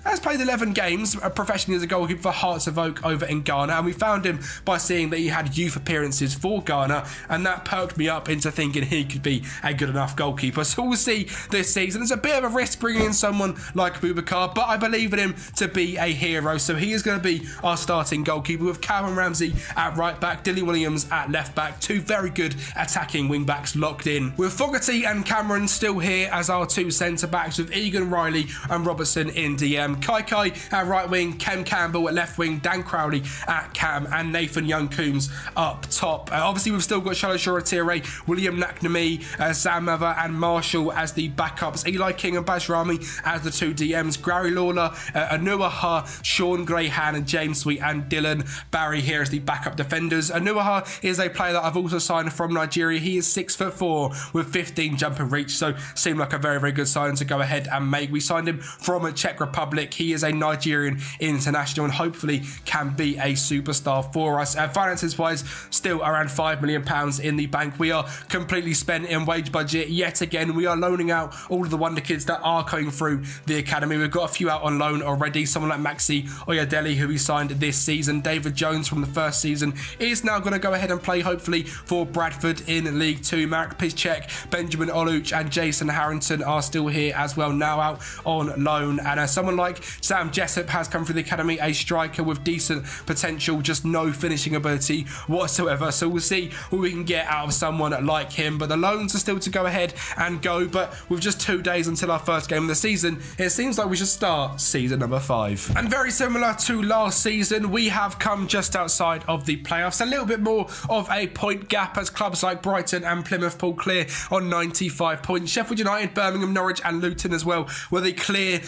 has played 11 games professionally as a goalkeeper for Hearts of Oak over in Ghana, and we found him by seeing that he had youth appearances for Ghana, and that perked me up into thinking he could be a good enough goalkeeper. So we'll see this season. It's a bit of a risk bringing in someone like Boubacar, but I believe in him to be a hero. So he is going to be our starting goalkeeper, with Calvin Ramsey at right back, Dilly Williams at left back, two very good attacking wing backs locked in, with Fogarty and Cameron still here as our two centre backs, with Egan Riley and Robertson in DM. Kai at right wing, Kem Campbell at left wing, Dan Crowley at cam, and Nathan Young-Coombs up top. Obviously, we've still got Shalo Shoretire, William Naknami, Sam Mather and Marshall as the backups, Eli King and Bajrami as the two DMs, Gary Lawler, Anuaha, Sean Grayhan and James Sweet, and Dylan Barry here as the backup defenders. Anuaha is a player that I've also signed from Nigeria. He is 6'4" with 15 jump and reach, so seemed like a very, very good signing to go ahead and make. We signed him from Czech Republic. He is a Nigerian international and hopefully can be a superstar for us. Finances wise, still around £5 million in the bank. We are completely spent in wage budget yet again. We are loaning out all of the wonder kids that are coming through the academy. We've got a few out on loan already. Someone like Maxi Oyadeli, who we signed this season. David Jones from the first season is now going to go ahead and play hopefully for Bradford in League 2. Marek Piszczek, Benjamin Oluch and Jason Harrington are still here as well, now out on loan. And someone like Sam Jessup has come through the academy, a striker with decent potential, just no finishing ability whatsoever. So we'll see what we can get out of someone like him. But the loans are still to go ahead and go. But with just 2 days until our first game of the season, it seems like we should start season number 5. And very similar to last season, we have come just outside of the playoffs. A little bit more of a point gap as clubs like Brighton and Plymouth pull clear on 95 points. Sheffield United, Birmingham, Norwich and Luton as well were the clear,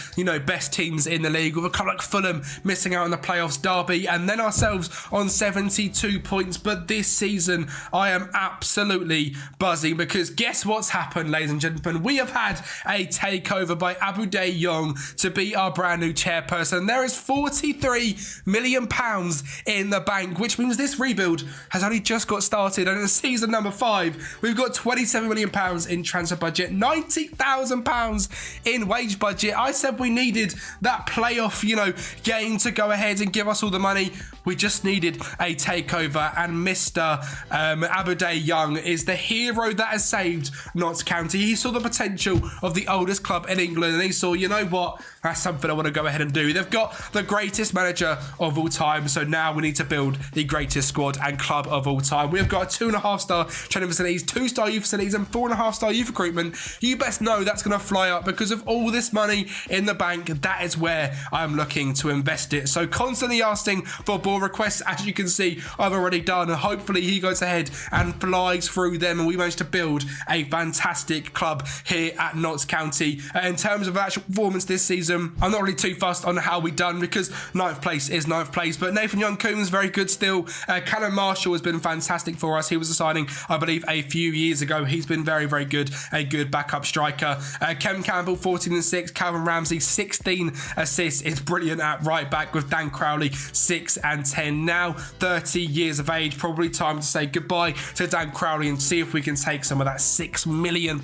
best teams in the league, with a club like Fulham missing out on the playoffs, Derby, and then ourselves on 72 points. But this season, I am absolutely buzzing, because guess what's happened, ladies and gentlemen? We have had a takeover by Abu Day Young to be our brand new chairperson. There is £43 million in the bank, which means this rebuild has only just got started. And in season number 5, we've got £27 million in transfer budget, £90,000 in wage budget. I said we needed that playoff, game to go ahead and give us all the money. We just needed a takeover, and Mr. Abu Day Young is the hero that has saved Notts County. He saw the potential of the oldest club in England, and he saw, that's something I want to go ahead and do. They've got the greatest manager of all time, so now we need to build the greatest squad and club of all time. We've got 2.5-star training facilities, 2-star youth facilities, and 4.5-star youth recruitment. You best know that's going to fly up, because of all this money in the bank, that is where I'm looking to invest it. So constantly asking for ball requests, as you can see, I've already done, and hopefully he goes ahead and flies through them, and we managed to build a fantastic club here at Notts County. In terms of actual performance this season, I'm not really too fussed on how we done, because 9th place is 9th place, but Nathan Young-Coombs is very good still. Callum Marshall has been fantastic for us. He was a signing, I believe, a few years ago. He's been very, very good, a good backup striker. Kem Campbell, 14 and 6. Calvin Ramsey, 16 assists, is brilliant at right back, with Dan Crowley, 6 and 10. Now 30 years of age, probably time to say goodbye to Dan Crowley and see if we can take some of that £6 million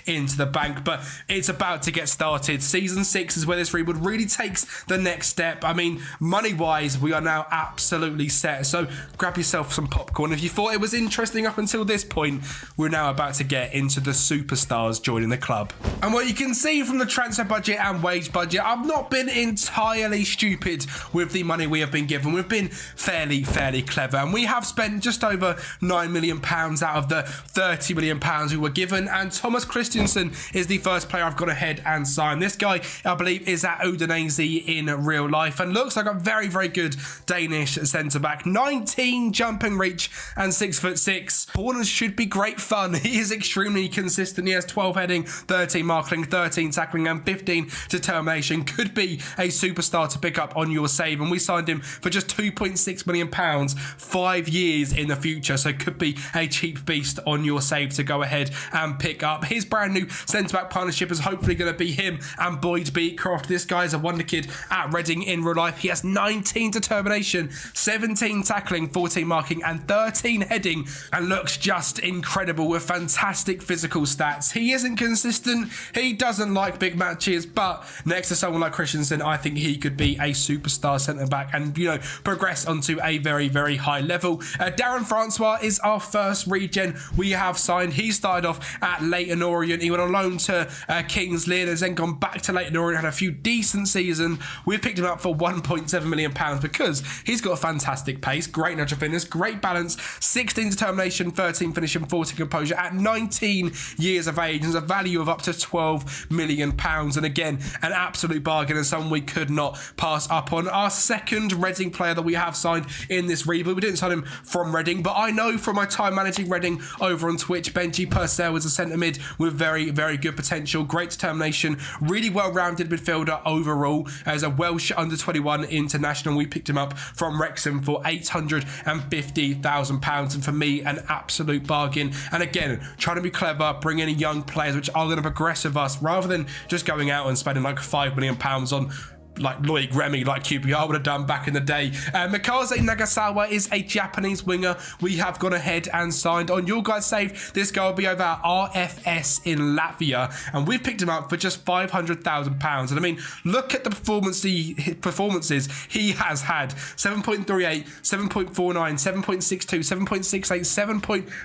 into the bank. But it's about to get started. Season 6 is where this rebuild really takes the next step. I mean, money-wise, we are now absolutely set. So grab yourself some popcorn. If you thought it was interesting up until this point, we're now about to get into the superstars joining the club. And what you can see from the transfer budget and wage budget, I've have not been entirely stupid with the money we have been given. We've been fairly clever, and we have spent just over £9 million out of the £30 million we were given, and Thomas Christensen is the first player I've gone ahead and signed. This guy, I believe, is at Udinese in real life and looks like a very good Danish centre-back. 19 jumping reach and 6'6". Corners should be great fun. He is extremely consistent. He has 12 heading, 13 marking, 13 tackling and 15 determination. Could be a superstar to pick up on your save, and we signed him for just £2.6 million, 5 years in the future, so could be a cheap beast on your save to go ahead and pick up. His brand new centre-back partnership is hopefully going to be him and Boyd Beecroft. This guy is a wonder kid at Reading in real life. He has 19 determination, 17 tackling, 14 marking and 13 heading, and looks just incredible with fantastic physical stats. He isn't consistent, he doesn't like big matches, but next to someone like Christensen, I think he could be a superstar centre-back and, you know, progress onto a very high level. Darren Francois is our first regen we have signed. He started off at Leyton Orient. He went on loan to Kings Lynn, has then gone back to Leyton Orient, had a few decent seasons. We've picked him up for £1.7 million because he's got a fantastic pace, great natural fitness, great balance, 16 determination, 13 finishing, 14 composure at 19 years of age, and has a value of up to £12 million. And again, an absolute bargain and someone we could not pass up on. Our second Reading player that we have signed in this rebuild. We didn't sign him from Reading, but I know from my time managing Reading over on Twitch, Benji Purcell is a centre mid with very good potential, great determination, really well-rounded midfielder overall. As a Welsh under-21 international, we picked him up from Wrexham for £850,000, and for me, an absolute bargain. And again, trying to be clever, bring in young players which are going to progress with us, rather than just going out and spending like £5 million on like Loic Remy, like QPR would have done back in the day. Mikaze Nagasawa is a Japanese winger we have gone ahead and signed. On your guys' save, this guy will be over at RFS in Latvia, and we've picked him up for just £500,000. And I mean, look at the performances he has had. 7.38, 7.49, 7.62, 7.68,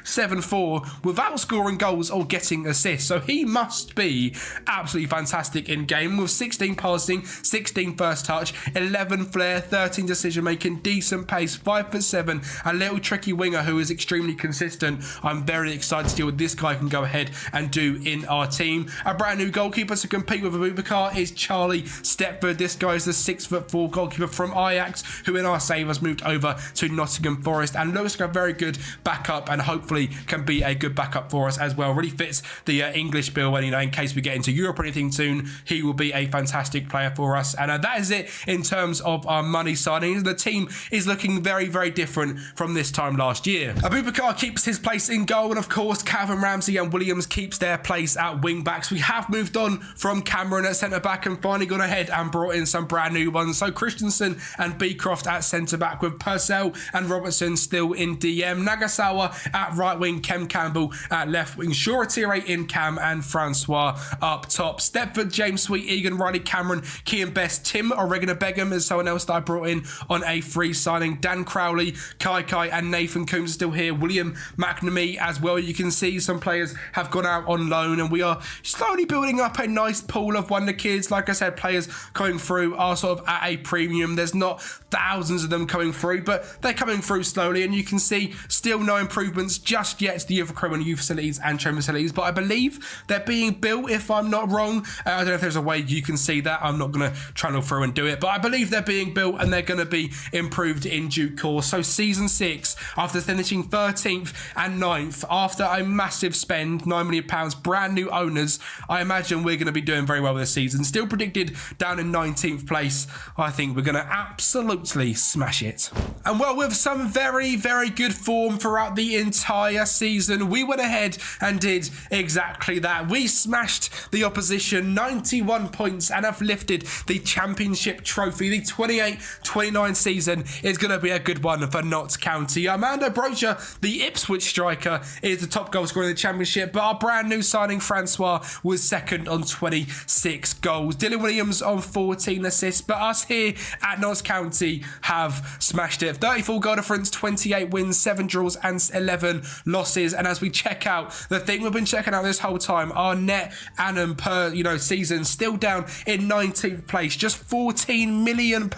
7.74 without scoring goals or getting assists. So he must be absolutely fantastic in game, with 16 passing, 16 first touch, 11 flair, 13 decision making, decent pace, 5'7", a little tricky winger who is extremely consistent. I'm very excited to see what this guy can go ahead and do in our team. A brand new goalkeeper to compete with Abubakar is Charlie Stepford. This guy is the 6'4" goalkeeper from Ajax, who in our save has moved over to Nottingham Forest and looks like a very good backup, and hopefully can be a good backup for us as well. Really fits the English bill, and, you know, in case we get into Europe or anything soon, he will be a fantastic player for us. And that is it in terms of our money signings. The team is looking very different from this time last year. Abubakar keeps his place in goal, and of course Calvin Ramsey and Williams keeps their place at wing backs. We have moved on from Cameron at centre back and finally gone ahead and brought in some brand new ones. So Christensen and Beecroft at centre back, with Purcell and Robertson still in DM, Nagasawa at right wing, Kem Campbell at left wing, Shoretire in cam, and Francois up top. Stepford, James Sweet, Egan Riley, Cameron, Kean Best, Tim Oregano Begum is someone else that I brought in on a free signing. Dan Crowley, Kai and Nathan Coombs are still here. William McNamee as well. You can see some players have gone out on loan, and we are slowly building up a nice pool of wonder kids. Like I said, players coming through are sort of at a premium. There's not thousands of them coming through, but they're coming through slowly, and you can see still no improvements just yet to the youth recruitment, youth facilities and training facilities, but I believe they're being built, if I'm not wrong. I don't know if there's a way you can see that. I'm not going to channel through and do it, but I believe they're being built and they're going to be improved in due course. So season 6, after finishing 13th and 9th, after a massive spend, £9 million, brand new owners, I imagine we're going to be doing very well this season. Still predicted down in 19th place. I think we're going to absolutely smash it. And well, with some very good form throughout the entire season, we went ahead and did exactly that. We smashed the opposition, 91 points, and have lifted the championship trophy. The 28-29 season is going to be a good one for Notts County. Armando Brocha, the Ipswich striker, is the top goal scorer in the championship, but our brand new signing Francois was second on 26 goals. Dylan Williams on 14 assists, but us here at Notts County have smashed it. 34 goal difference, 28 wins, 7 draws and 11 losses. And as we check out the thing we've been checking out this whole time, our net annum per season still down in 19th place, just £14 million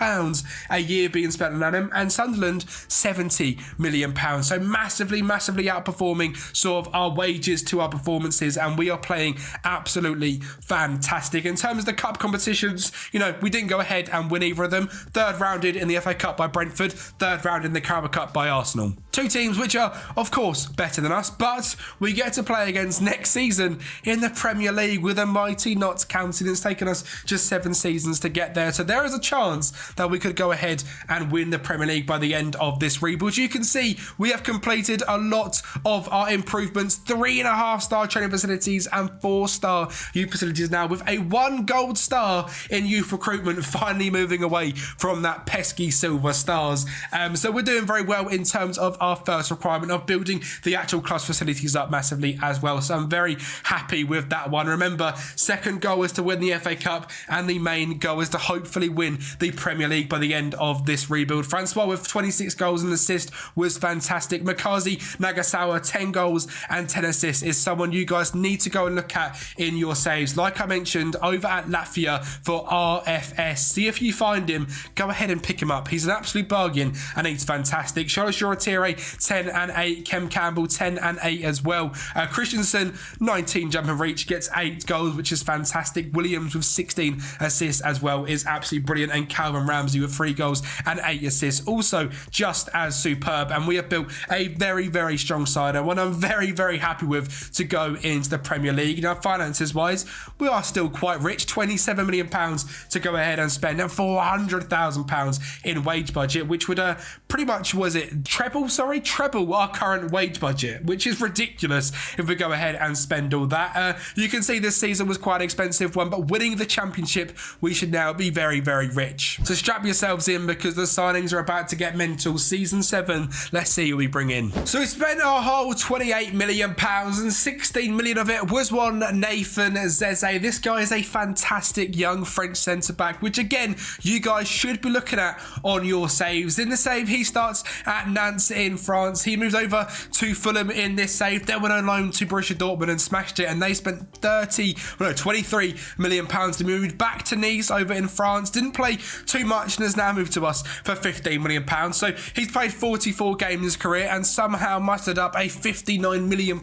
a year being spent on him, and Sunderland £70 million. So massively outperforming sort of our wages to our performances, and we are playing absolutely fantastic. In terms of the cup competitions, you know, we didn't go ahead and win either of them. Third rounded in the FA Cup by Brentford, third round in the Carabao Cup by Arsenal. Two teams which are, of course, better than us, but we get to play against next season in the Premier League with a mighty Notts County. It's taken us just 7 seasons to get there, so there is a chance that we could go ahead and win the Premier League by the end of this rebuild. You can see we have completed a lot of our improvements, 3.5-star training facilities and 4-star youth facilities now, with a 1 gold star in youth recruitment, finally moving away from that pesky silver stars. So we're doing very well in terms of our first requirement of building the actual club's facilities up massively as well. So I'm very happy with that one. Remember, second goal is to win the FA Cup, and the main goal is to hopefully win the Premier League by the end of this rebuild. Francois with 26 goals and assists was fantastic. Makazi Nagasawa, 10 goals and 10 assists, is someone you guys need to go and look at in your saves. Like I mentioned, over at Latvia for RFS. See if you find him, go ahead and pick him up. He's an absolute bargain and he's fantastic. Charles Joratire, 10 and 8. Kem Campbell, 10 and 8 as well. Christensen, 19 jump and reach, gets 8 goals, which is fantastic. Williams with 16 assists as well is absolutely brilliant. And Calvin Ramsey with 3 goals and 8 assists, also just as superb. And we have built a very strong side, and one I'm very happy with to go into the Premier League. Now, finances wise, we are still quite rich, £27 million to go ahead and spend, and £400,000 in wage budget, which would pretty much, treble our current wage budget, which is ridiculous if we go ahead and spend all that. You can see this season was quite an expensive one, but winning the championship, we should now be very rich. So strap yourselves in, because the signings are about to get mental. Season 7, let's see who we bring in. So we spent our whole £28 million, and 16 million of it was one Nathan Zeze. This guy is a fantastic young French centre-back, which again, you guys should be looking at on your saves. In the save, he starts at Nantes in France. He moves over to Fulham in this save, then went on loan to Borussia Dortmund and smashed it, and they spent £23 million to move back to Nice over in France. Didn't play too much and has now moved to us for £15 million. So he's played 44 games in his career and somehow mustered up a £59 million,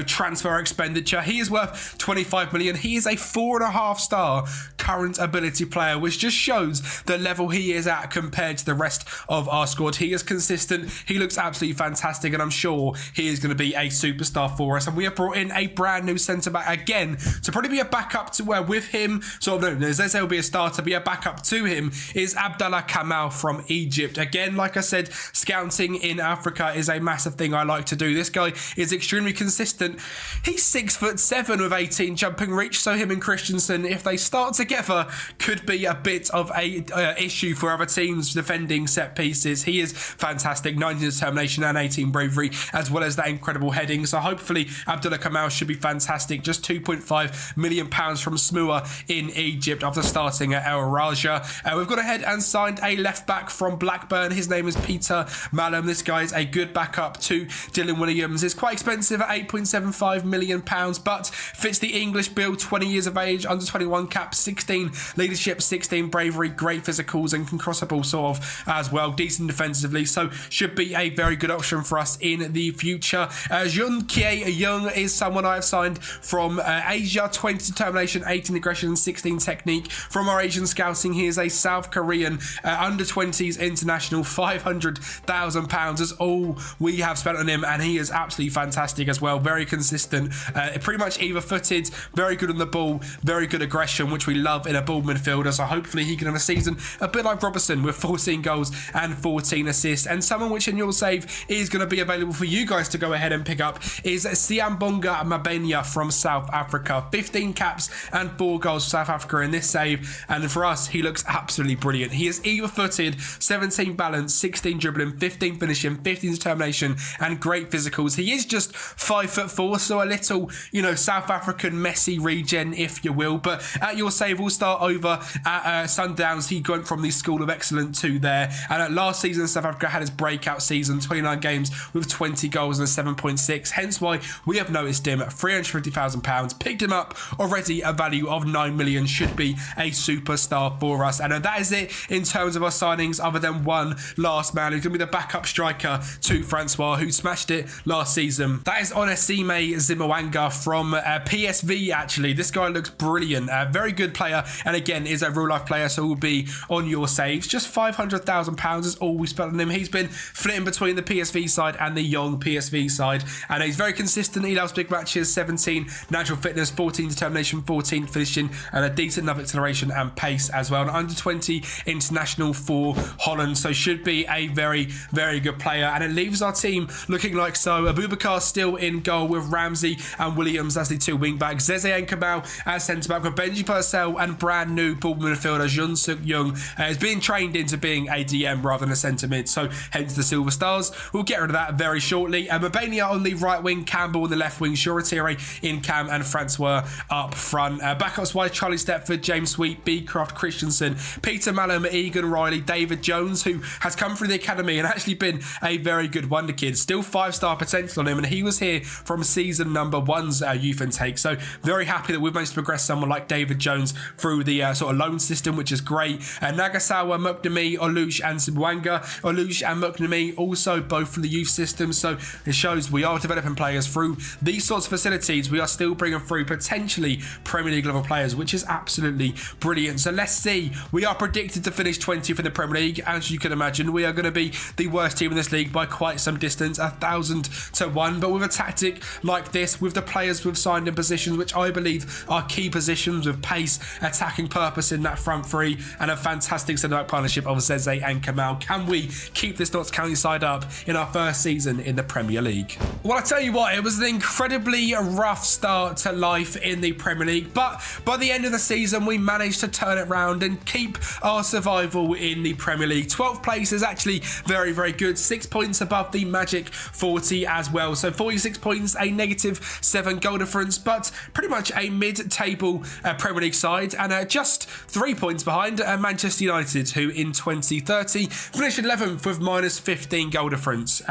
transfer expenditure. He is worth 25 million. He is a 4.5-star current ability player, which just shows the level he is at compared to the rest of our squad. He is consistent. He looks absolutely fantastic, and I'm sure he is going to be a superstar for us. And we have brought in a brand new centre-back again to probably be a backup to where with him, Zeze will be a starter, be a backup to him is Abdallah Kamal from Egypt. Again, like I said, scouting in Africa is a massive thing I like to do. This guy is extremely consistent. He's 6'7" with 18 jumping reach, so him and Christensen, if they start together, could be a bit of a issue for other teams defending set pieces. He is fantastic, 19 determination and 18 bravery, as well as that incredible heading. So hopefully Abdullah Kamal should be fantastic. Just £2.5 million from Smua in Egypt after starting at El Raja. We've gone ahead and signed a left back from Blackburn. His name is Peter Malum. This guy is a good backup to Dylan Williams. It's quite expensive at £8.75 million, but fits the English bill. 20 years of age, under 21 cap, 16 leadership, 16 bravery, great physicals, and can cross the ball sort of as well. Decent defensively, so should be a very good option for us in the future. Jun Kie Young is someone I've signed from Asia, 20 determination, 18 aggression, 16 technique. From our Asian scouting, he is a South Korean under 20s international. £500,000 is all we have spent on him, and he is absolutely fantastic as well. Very consistent, pretty much either footed, very good on the ball, very good aggression, which we love in a ball midfielder. So hopefully he can have a season a bit like Robertson with 14 goals and 14 assists. And someone which in your save is going to be available for you guys to go ahead and pick up is Siambonga Mabenya from South Africa. 15 caps and 4 goals for South Africa in this save, and for us he looks absolutely brilliant. He is either footed, 17 balance, 16 dribbling, 15 finishing, 15 determination, and great physicals. He is just 5'4", so a little South African Messi regen, if you will. But at your save, we'll start over at Sundowns. He went from the School of Excellence to there, and at last season South Africa had his breakout season, 29 games with 20 goals and a 7.6, hence why we have noticed him at £350,000, picked him up already, a value of 9 million. Should be a superstar for us. And that is it in terms of our signings, other than one last man who's going to be the backup striker to Francois, who smashed it last season. That is Onesime Zimawanga from PSV, actually. This guy looks brilliant. Very good player, and again, is a real-life player, so will be on your saves. Just £500,000 is all we spent on him. He's been flitting between the PSV side and the young PSV side, and he's very consistent. He loves big matches. 17 natural fitness, 14 determination, 14 finishing, and a decent enough acceleration and pace as well. An under 20 international for Holland, so should be a very, very good player. And it leaves our team looking like so. Abubakar still in goal with Ramsey and Williams as the two wing backs. Zeze and Kamal as centre back with Benji Purcell and brand new ball midfielder Jun Suk Young is being trained into being a DM rather than a centre mid, so hence the Silver Stars. We'll get rid of that very shortly. Mabania on the right wing, Campbell on the left wing, Shoretire in cam, and Francois up front. Backups wise, Charlie Stepford, James Sweet, Beecroft, Christensen, Peter Malum, Egan Riley, David Jones, who has come through the academy and actually been a very good wonder kid. Still 5-star potential on him, and he was here from season number 1's youth intake. So very happy that we've managed to progress someone like David Jones through the sort of loan system, which is great. Nagasawa, Muknami, Olush and Zimwanga. Olush and Muknami also both from the youth system, so it shows we are developing players through these sorts of facilities. We are still bringing through potentially Premier League level players, which is absolutely brilliant. So let's see. We are predicted to finish 20th in the Premier League. As you can imagine, we are going to be the worst team in this league by quite some distance, 1,000 to 1. But with a tactic like this, with the players we've signed in positions which I believe are key positions with pace, attacking purpose in that front three, and a fantastic centre-back partnership of Zeze and Kamal, can we keep this Notts County side up in our first season in the Premier League? Well, I tell you what, it was an incredibly rough start to life in the Premier League, but by the end of the season, we managed to turn it round and keep our survival in the Premier League. 12th place is actually very, very good. 6 points above the Magic 40 as well. So 46 points, a -7 goal difference, but pretty much a mid-table Premier League side, and just 3 points behind Manchester United, who in 2030 finished 11th with -15 goal difference.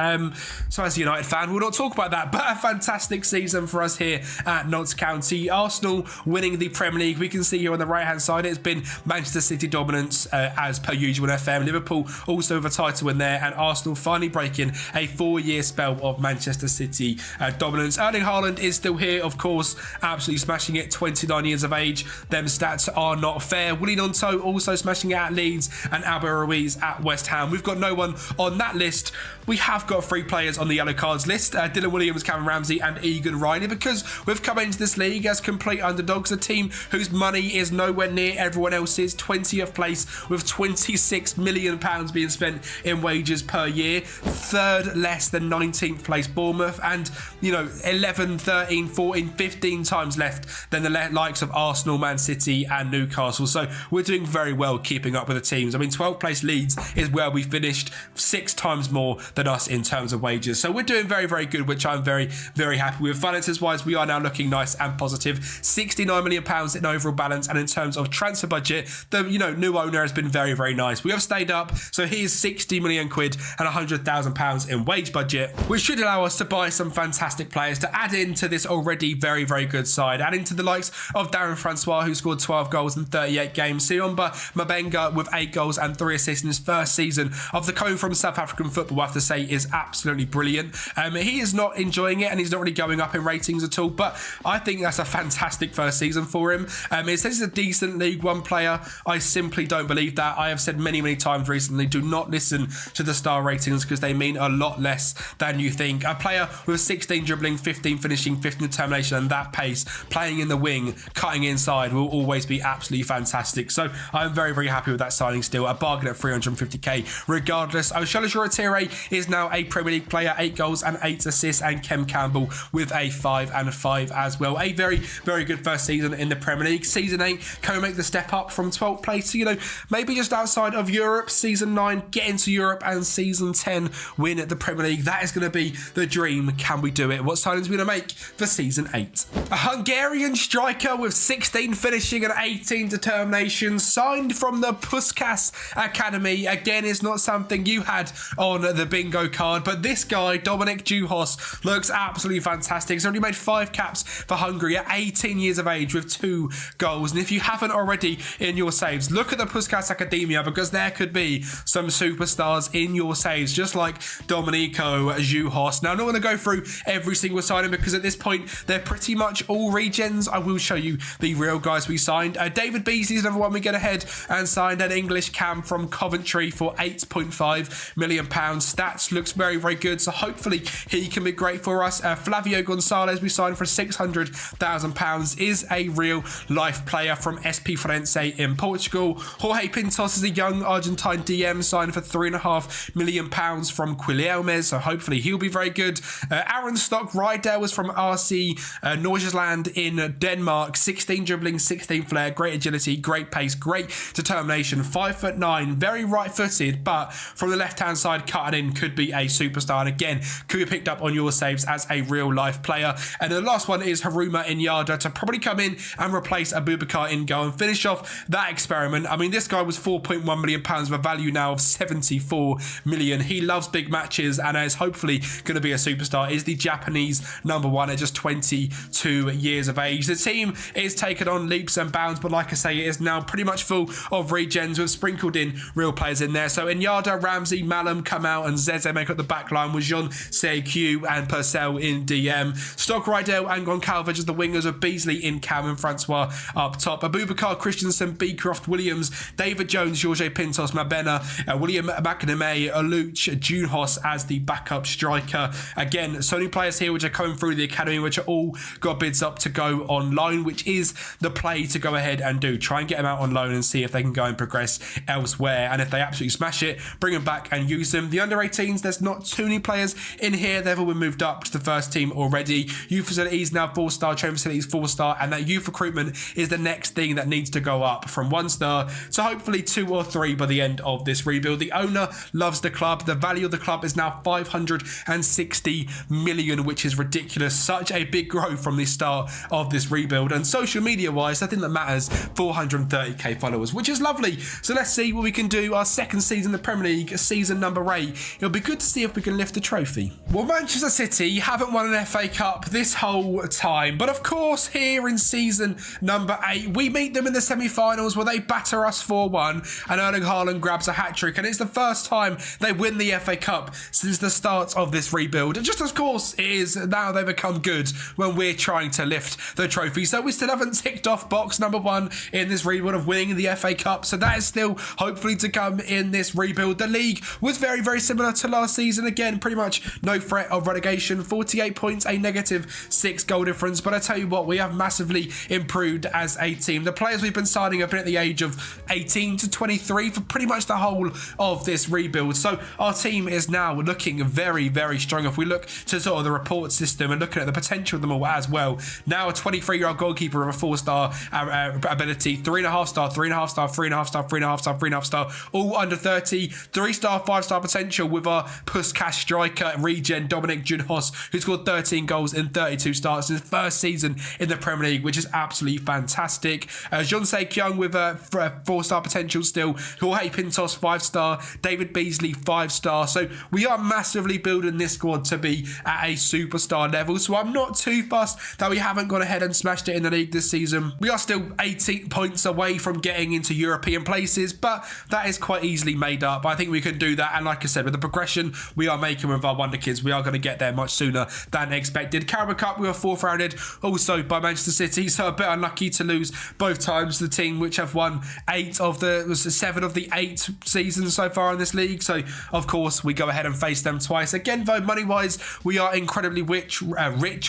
So as a United fan, we'll not talk about that, but a fantastic season for us here at Notts County. Arsenal winning the Premier League. We can see here on the right-hand side, it's been Manchester City dominance as per usual in FM. Liverpool also with a title in there, and Arsenal finally breaking a 4-year spell of Manchester City dominance. Erling Haaland is still here, of course, absolutely smashing it, 29 years of age. Them stats are not fair. Willy Gnonto also smashing it at Leeds, and Albert Ruiz at West Ham. We've got no one on that list. We have got 3 players on the yellow cards list, Dylan Williams, Cameron Ramsey and Egan Riley, because we've come into this league as complete underdogs, a team whose money is nowhere near everyone else's. 20th place with £26 million being spent in wages per year, 3rd less than 19th place Bournemouth, and 11, 13, 14, 15 times left than the likes of Arsenal, Man City and Newcastle. So we're doing very well keeping up with the teams. I mean, 12th place Leeds is where we finished, 6 times more than us in terms of wages. So we're doing very, very good, which I'm very, very happy with. Finances wise, we are now looking nice and positive. £69 million in overall balance, and in terms of transfer budget, the new owner has been very, very nice. We have stayed up, so here's 60 million quid and £100,000 in wage budget, which should allow us to buy some fantastic players to add into this already very, very good side. Adding to the likes of Darren Francois, who scored 12 goals in 38 games. Siomba Mabenga with 8 goals and 3 assists in his first season of the coming from South African football, I have to say, is absolutely brilliant. He is not enjoying it, and he's not really going up in ratings at all, but I think that's a fantastic first season for him. It says he's a decent League One player. I simply don't believe that. I have said many, many times recently, do not listen to the star ratings because they mean a lot less than you think. A player with 16 dribbling, 15 finishing, 15 determination, and that pace, playing in the wing, cutting inside, will always be absolutely fantastic. So I'm very, very happy with that signing still. A bargain at 350k regardless. Oshola Shoretire is now a Premier League player, 8 goals and 8 assists, and Kem Campbell with a 5 and 5 as well. A very, very good first season in the Premier League. Season 8, can we make the step up from 12th place to, maybe just outside of Europe? Season 9, get into Europe, and season 10, win at the Premier League. That is going to be the dream. Can we do it? What signings are we going to make for season 8? A Hungarian striker with 16 finishing and 18 determination, signed from the Puskás Academy. Again, it's not something you had on the bingo card, but this guy, Dominik Juhos, looks absolutely fantastic. He's already made 5 caps for Hungary at 18 years of age with 2 goals. And if you have haven't already in your saves, look at the Puskas Academia, because there could be some superstars in your saves, just like Domenico Juhos. Now, I'm not going to go through every single signing because at this point, they're pretty much all regens. I will show you the real guys we signed. David Beasley's another one we get ahead and signed an English cam from Coventry for £8.5 million. Stats looks very, very good, so hopefully he can be great for us. Flavio Gonzalez we signed for £600,000, is a real life player from SP Firenze in Portugal. Jorge Pintos is a young Argentine DM signed for £3.5 million from Quilmes, so hopefully he'll be very good. Aaron Stock Rydell was from RC Norgesland in Denmark. 16 dribbling, 16 flair, great agility, great pace, great determination. 5'9", very right-footed, but from the left-hand side cutting in, could be a superstar. And again, could be picked up on your saves as a real-life player. And the last one is Haruma Inyada to probably come in and replace Abubakar in goal and finish off that experiment. I mean, this guy was £4.1 million with a value now of 74 million. He loves big matches and is hopefully going to be a superstar. Is the Japanese #1 at just 22 years of age. The team is taken on leaps and bounds, but like I say, it is now pretty much full of regens with sprinkled in real players in there. So Inyada, Ramsey, Malum come out, and Zeze make up the back line with Jean CQ and Purcell in DM. Stock Rydell and Goncalves as the wingers, of Beasley in cam and Francois up top. Abubakar, Christensen, Beecroft, Williams, David Jones, Jorge Pintos, Mabena, William McNamee, Aluch, Juhos as the backup striker. Again, so many players here which are coming through the academy, which are all got bids up to go on loan, which is the play to go ahead and do. Try and get them out on loan and see if they can go and progress elsewhere. And if they absolutely smash it, bring them back and use them. The under-18s, there's not too many players in here. They've all been moved up to the first team already. Youth facilities now 4-star, training facilities 4-star, and that youth recruitment is the next thing that needs to go up from 1-star to hopefully 2 or 3 by the end of this rebuild. The owner loves the club. The value of the club is now 560 million, which is ridiculous. Such a big growth from the start of this rebuild. And social media wise, the thing that matters, 430k followers, which is lovely. So let's see what we can do. Our second season in the Premier League, season number 8. It'll be good to see if we can lift the trophy. Well, Manchester City haven't won an FA Cup this whole time, but of course here in season number 8 we meet them in the semi-finals where they batter us 4-1 and Erling Haaland grabs a hat-trick, and it's the first time they win the FA Cup since the start of this rebuild. And just of course it is now they become good when we're trying to lift the trophy. So we still haven't ticked off box number 1 in this rebuild of winning the FA Cup, so that is still hopefully to come in this rebuild. The league was very, very similar to last season. Again, pretty much no threat of relegation, 48 points, a -6 goal difference, but I tell you what, we have massively improved as a team. The players we've been signing have been at the age of 18 to 23 for pretty much the whole of this rebuild, so our team is now looking very, very strong. If we look to sort of the report system and looking at the potential of them all as well, now a 23-year-old goalkeeper of a 4-star ability, 3.5-star, 3.5-star, 3.5-star, 3.5-star, 3.5-star, all under 30, 3-star, 5-star potential with our Puskas striker regen Dominic Juhos, who scored 13 goals in 32 starts in his first season in the Premier League, which is absolutely fantastic. Jean Kyung with a 4-star potential still, Jorge Pintos 5-star, David Beasley 5-star. So we are massively building this squad to be at a superstar level, so I'm not too fussed that we haven't gone ahead and smashed it in the league this season. We are still 18 points away from getting into European places, but that is quite easily made up. I think we can do that, and like I said, with the progression we are making with our Wonder Kids, we are going to get there much sooner than expected. Carabao Cup, we were 4th rounded also by Manchester City, so a bit unlucky to lose both times. The team which have won 7 of the 8 seasons so far in this league, so of course we go ahead and face them twice. Again though, money wise we are incredibly rich,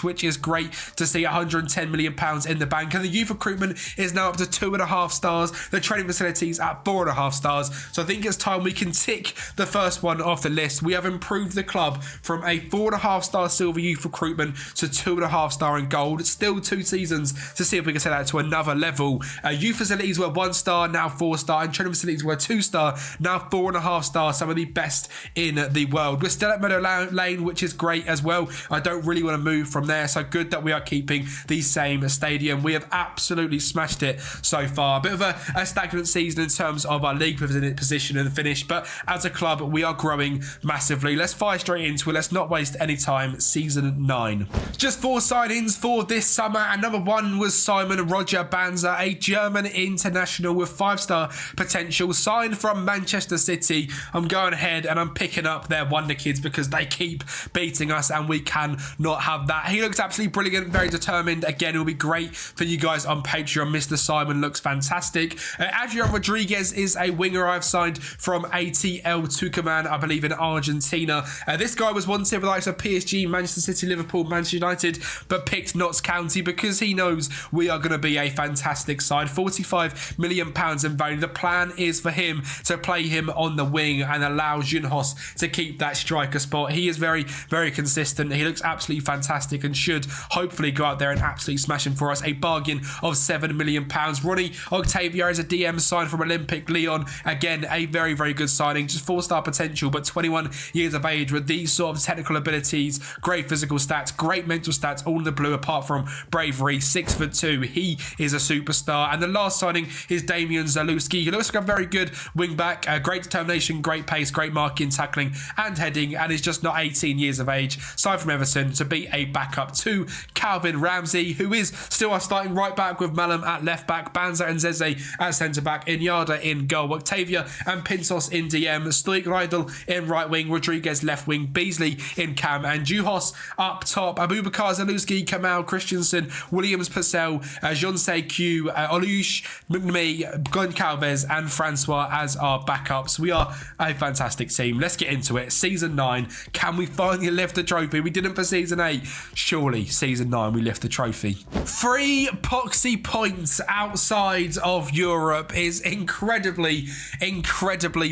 which is great to see. 110 million pounds in the bank, and the youth recruitment is now up to 2.5 stars, the training facilities at 4.5 stars, so I think it's time we can tick the first one off the list. We have improved the club from a 4.5-star silver youth recruitment to 2.5-star in gold. Still 2 seasons to see if we can take that to another level. Youth facilities were 1-star, now 4-star, and training facilities were 2-star, now 4.5-star, some of the best in the world. We're still at Meadow Lane, which is great as well. I don't really want to move from there, so good that we are keeping the same stadium. We have absolutely smashed it so far. A bit of a stagnant season in terms of our league position and finish, but as a club we are growing massively. Let's fire straight into it. Let's not waste any time. Season 9. Just 4 signings for this summer, and number 1 was Simon Roger Banza, a German international with 5-star potential, signed from Manchester City. I'm going ahead and I'm picking up their wonder kids because they keep beating us and we can not have that. He looks absolutely brilliant, very determined. Again, it'll be great for you guys on Patreon. Mr. Simon looks fantastic. Adrian Rodriguez is a winger I've signed from ATL Tucumán, I believe in Argentina. This guy was wanted with the likes of PSG, Manchester City, Liverpool, Manchester United, but picked Notts County because he knows we are going to be a fantastic side. £45 million in value. The plan is for him to play him on the wing and allow Junhos to keep that striker spot. He is very, very consistent. He looks absolutely fantastic and should hopefully go out there and absolutely smash him for us. A bargain of £7 million. Ronnie Octavio is a DM signed from Olympic Lyon. Again, a very, very good signing. Just 4-star potential, but 21 years of age with these sort of technical abilities, great physical stats, great mental stats, all in the blue apart from bravery. 6'2". He is a superstar. And the last signing is Damian Zalewski. He looks like a very good wing back, great determination, great pace, great marking, tackling and heading, and is just not 18 years of age. Signed from Everton to be a backup to Calvin Ramsey, who is still our starting right back with Malum at left back, Banza and Zeze at centre back, Inyada in goal, Octavia and Pintos in DM, Stoik Rydel in right wing, Rodriguez left wing, Beasley in cam, and Juhos up top. Abubakar, Zalewski, Kamal, Christensen, Williams, Purcell, Jonse Q, Olush, McNamee, Goncalves and Francois as our backups. We are a fantastic team. Let's get into it. Season 9. Can we finally lift the trophy? We didn't for Season 8. Surely, Season 9, we lift the trophy. 3 poxy points outside of Europe is incredibly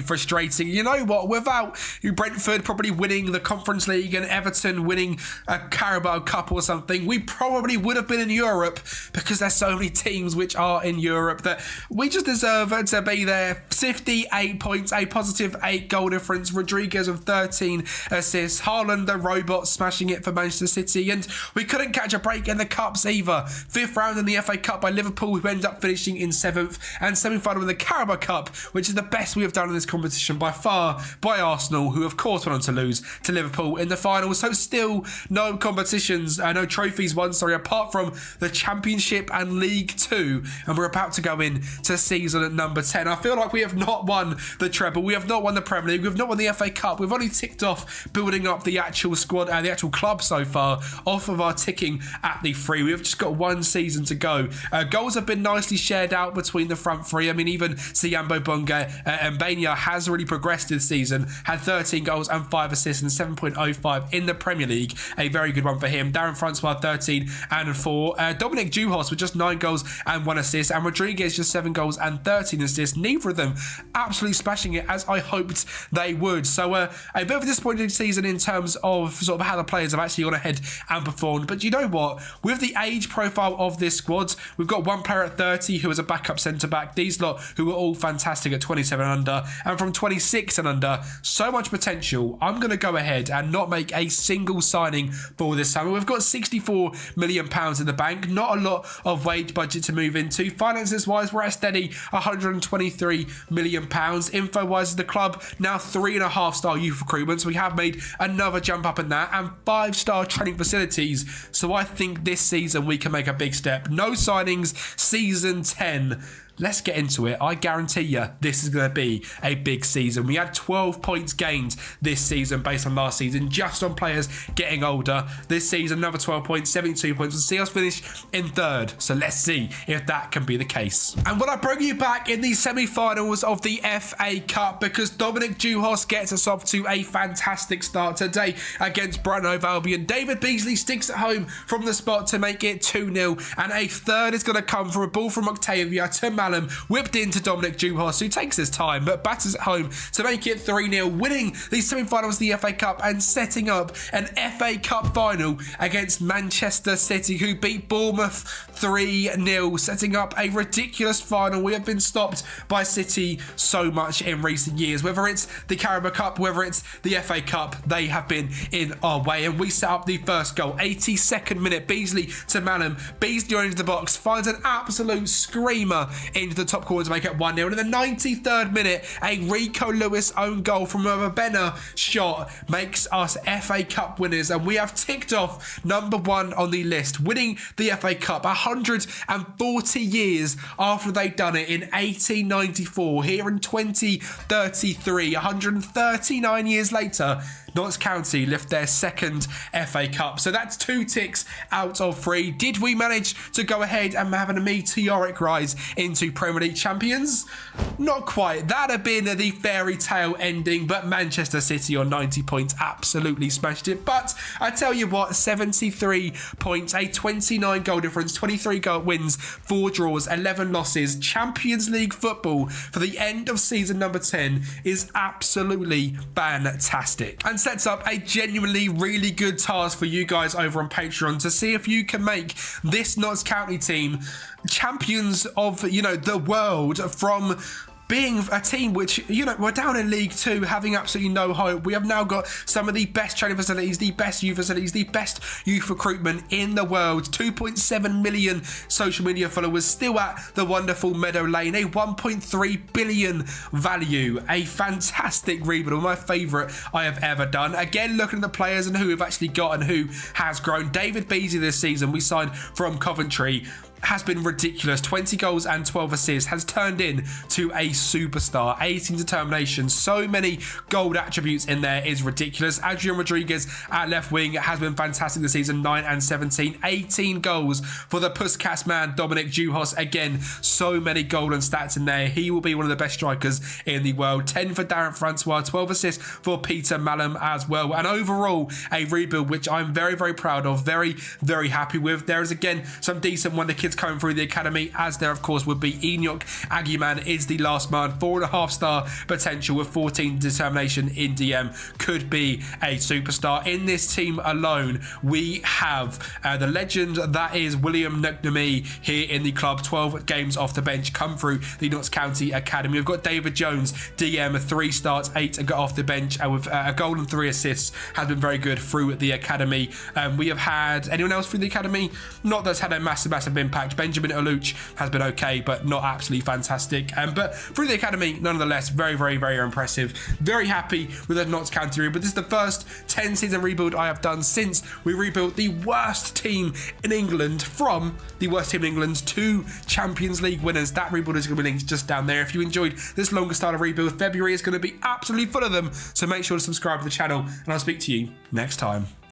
frustrating. You know what? Without Brentford probably winning the Conference League and Everton winning a Carabao Cup or something, we probably would have been in Europe, because there's so many teams which are in Europe that we just deserve to be there. 58 points, a positive 8 goal difference. Rodriguez with 13 assists. Haaland, the robot, smashing it for Manchester City. And we couldn't catch a break in the Cups either. 5th round in the FA Cup by Liverpool, who ended up finishing in 7th. And semi-final in the Carabao Cup, which is the best we have done in this competition by far, by Arsenal, who of course went on to lose to Liverpool in the final. So still no competitions, no trophies won, apart from the Championship and League 2. And we're about to go in to season at number 10. I feel like we have not won the treble. We have not won the Premier League. We've not won the FA Cup. We've only ticked off building up the actual squad and the actual club so far off of our ticking at the 3. We've just got 1 season to go. Goals have been nicely shared out between the front 3. I mean, even Siambo Bunga and Bania has really progressed this season. Had 13 goals and 5 assists and 7.05 in the Premier League. A very good one for him. Darren Francois 13 and 4. Dominic Juhos with just 9 goals and 1 assist. And Rodriguez just 7 goals and 13 assists. Neither of them absolutely smashing it as I hoped they would. So a bit of a disappointing season in terms of sort of how the players have actually gone ahead and performed. But you know what? With the age profile of this squad, we've got one player at 30 who is a backup centre-back. These lot who are all fantastic at 27 and under. And from 26 and under, so much potential. I'm going to go ahead and not make a single signing for this summer. We've got £64 million in the bank. Not a lot of wage budget to move into. Finances-wise, we're at a steady £123 million. Info-wise, the club now 3.5-star youth recruitments. We have made another jump up in that, and 5-star training facilities. So I think this season we can make a big step. No signings, season 10. Let's get into it. I guarantee you this is going to be a big season. We had 12 points gained this season based on last season, just on players getting older. This season, another 12 points, 72 points. We'll see us finish in 3rd. So let's see if that can be the case. And when I bring you back in the semi-finals of the FA Cup, because Dominic Juhos gets us off to a fantastic start today against Brighton Hove Albion. David Beasley sticks at home from the spot to make it 2-0. And a 3rd is going to come from a ball from Octavia to Malum, whipped into Dominic Juhos, who takes his time but batters at home to make it 3-0, winning the semi-finals of the FA Cup and setting up an FA Cup final against Manchester City, who beat Bournemouth 3-0, setting up a ridiculous final. We have been stopped by City so much in recent years, whether it's the Carabao Cup, whether it's the FA Cup, they have been in our way. And we set up the first goal, 82nd minute, Beasley to Malum. Beasley into the box, finds an absolute screamer into the top corner to make it 1-0. And in the 93rd minute, a Rico Lewis own goal from a Rabena shot makes us FA Cup winners, and we have ticked off number 1 on the list, winning the FA Cup 140 years after they'd done it in 1894. Here in 2033, 139 years later, Notts County lift their second FA Cup. So that's 2 ticks out of 3. Did we manage to go ahead and have a meteoric rise into Premier League champions? Not quite. That'd have been the fairy tale ending, but Manchester City on 90 points absolutely smashed it. But I tell you what, 73 points, a 29 goal difference, 23 goal wins, 4 draws, 11 losses. Champions League football for the end of season number 10 is absolutely fantastic, and sets up a genuinely really good task for you guys over on Patreon to see if you can make this Notts County team champions of, the world, from being a team which, we're down in League 2, having absolutely no hope. We have now got some of the best training facilities, the best youth facilities, the best youth recruitment in the world. 2.7 million social media followers, still at the wonderful Meadow Lane, a 1.3 billion value. A fantastic rebuild, my favourite I have ever done. Again, looking at the players and who we've actually got and who has grown. David Beasley this season, we signed from Coventry, has been ridiculous. 20 goals and 12 assists, has turned in to a superstar. 18 determination, so many gold attributes in there, is ridiculous. Adrian Rodriguez at left wing has been fantastic this season, 9 and 17. 18 goals for the Puskas man, Dominic Juhos. Again, so many golden stats in there. He will be one of the best strikers in the world. 10 for Darren Francois, 12 assists for Peter Malum as well. And overall, a rebuild which I'm very, very proud of, very, very happy with. There is, again, some decent wonder kids coming through the academy, as there of course would be. Enoch Aguiman is the last man, 4.5 star potential with 14 determination in DM, could be a superstar. In this team alone, we have the legend that is William Nugnami here in the club, 12 games off the bench, come through the Notts County Academy. We've got David Jones, DM, 3 starts, 8 got off the bench, and with a goal and 3 assists, has been very good through the academy. We have had anyone else through the academy? Not that's had a massive impact. Benjamin Aluch has been okay, but not absolutely fantastic. But through the academy, nonetheless, very, very, very impressive. Very happy with the Notts County rebuild. This is the first 10 season rebuild I have done since we rebuilt the worst team in England, from the worst team in England to Champions League winners. That rebuild is going to be linked just down there. If you enjoyed this longer style of rebuild, February is going to be absolutely full of them. So make sure to subscribe to the channel, and I'll speak to you next time.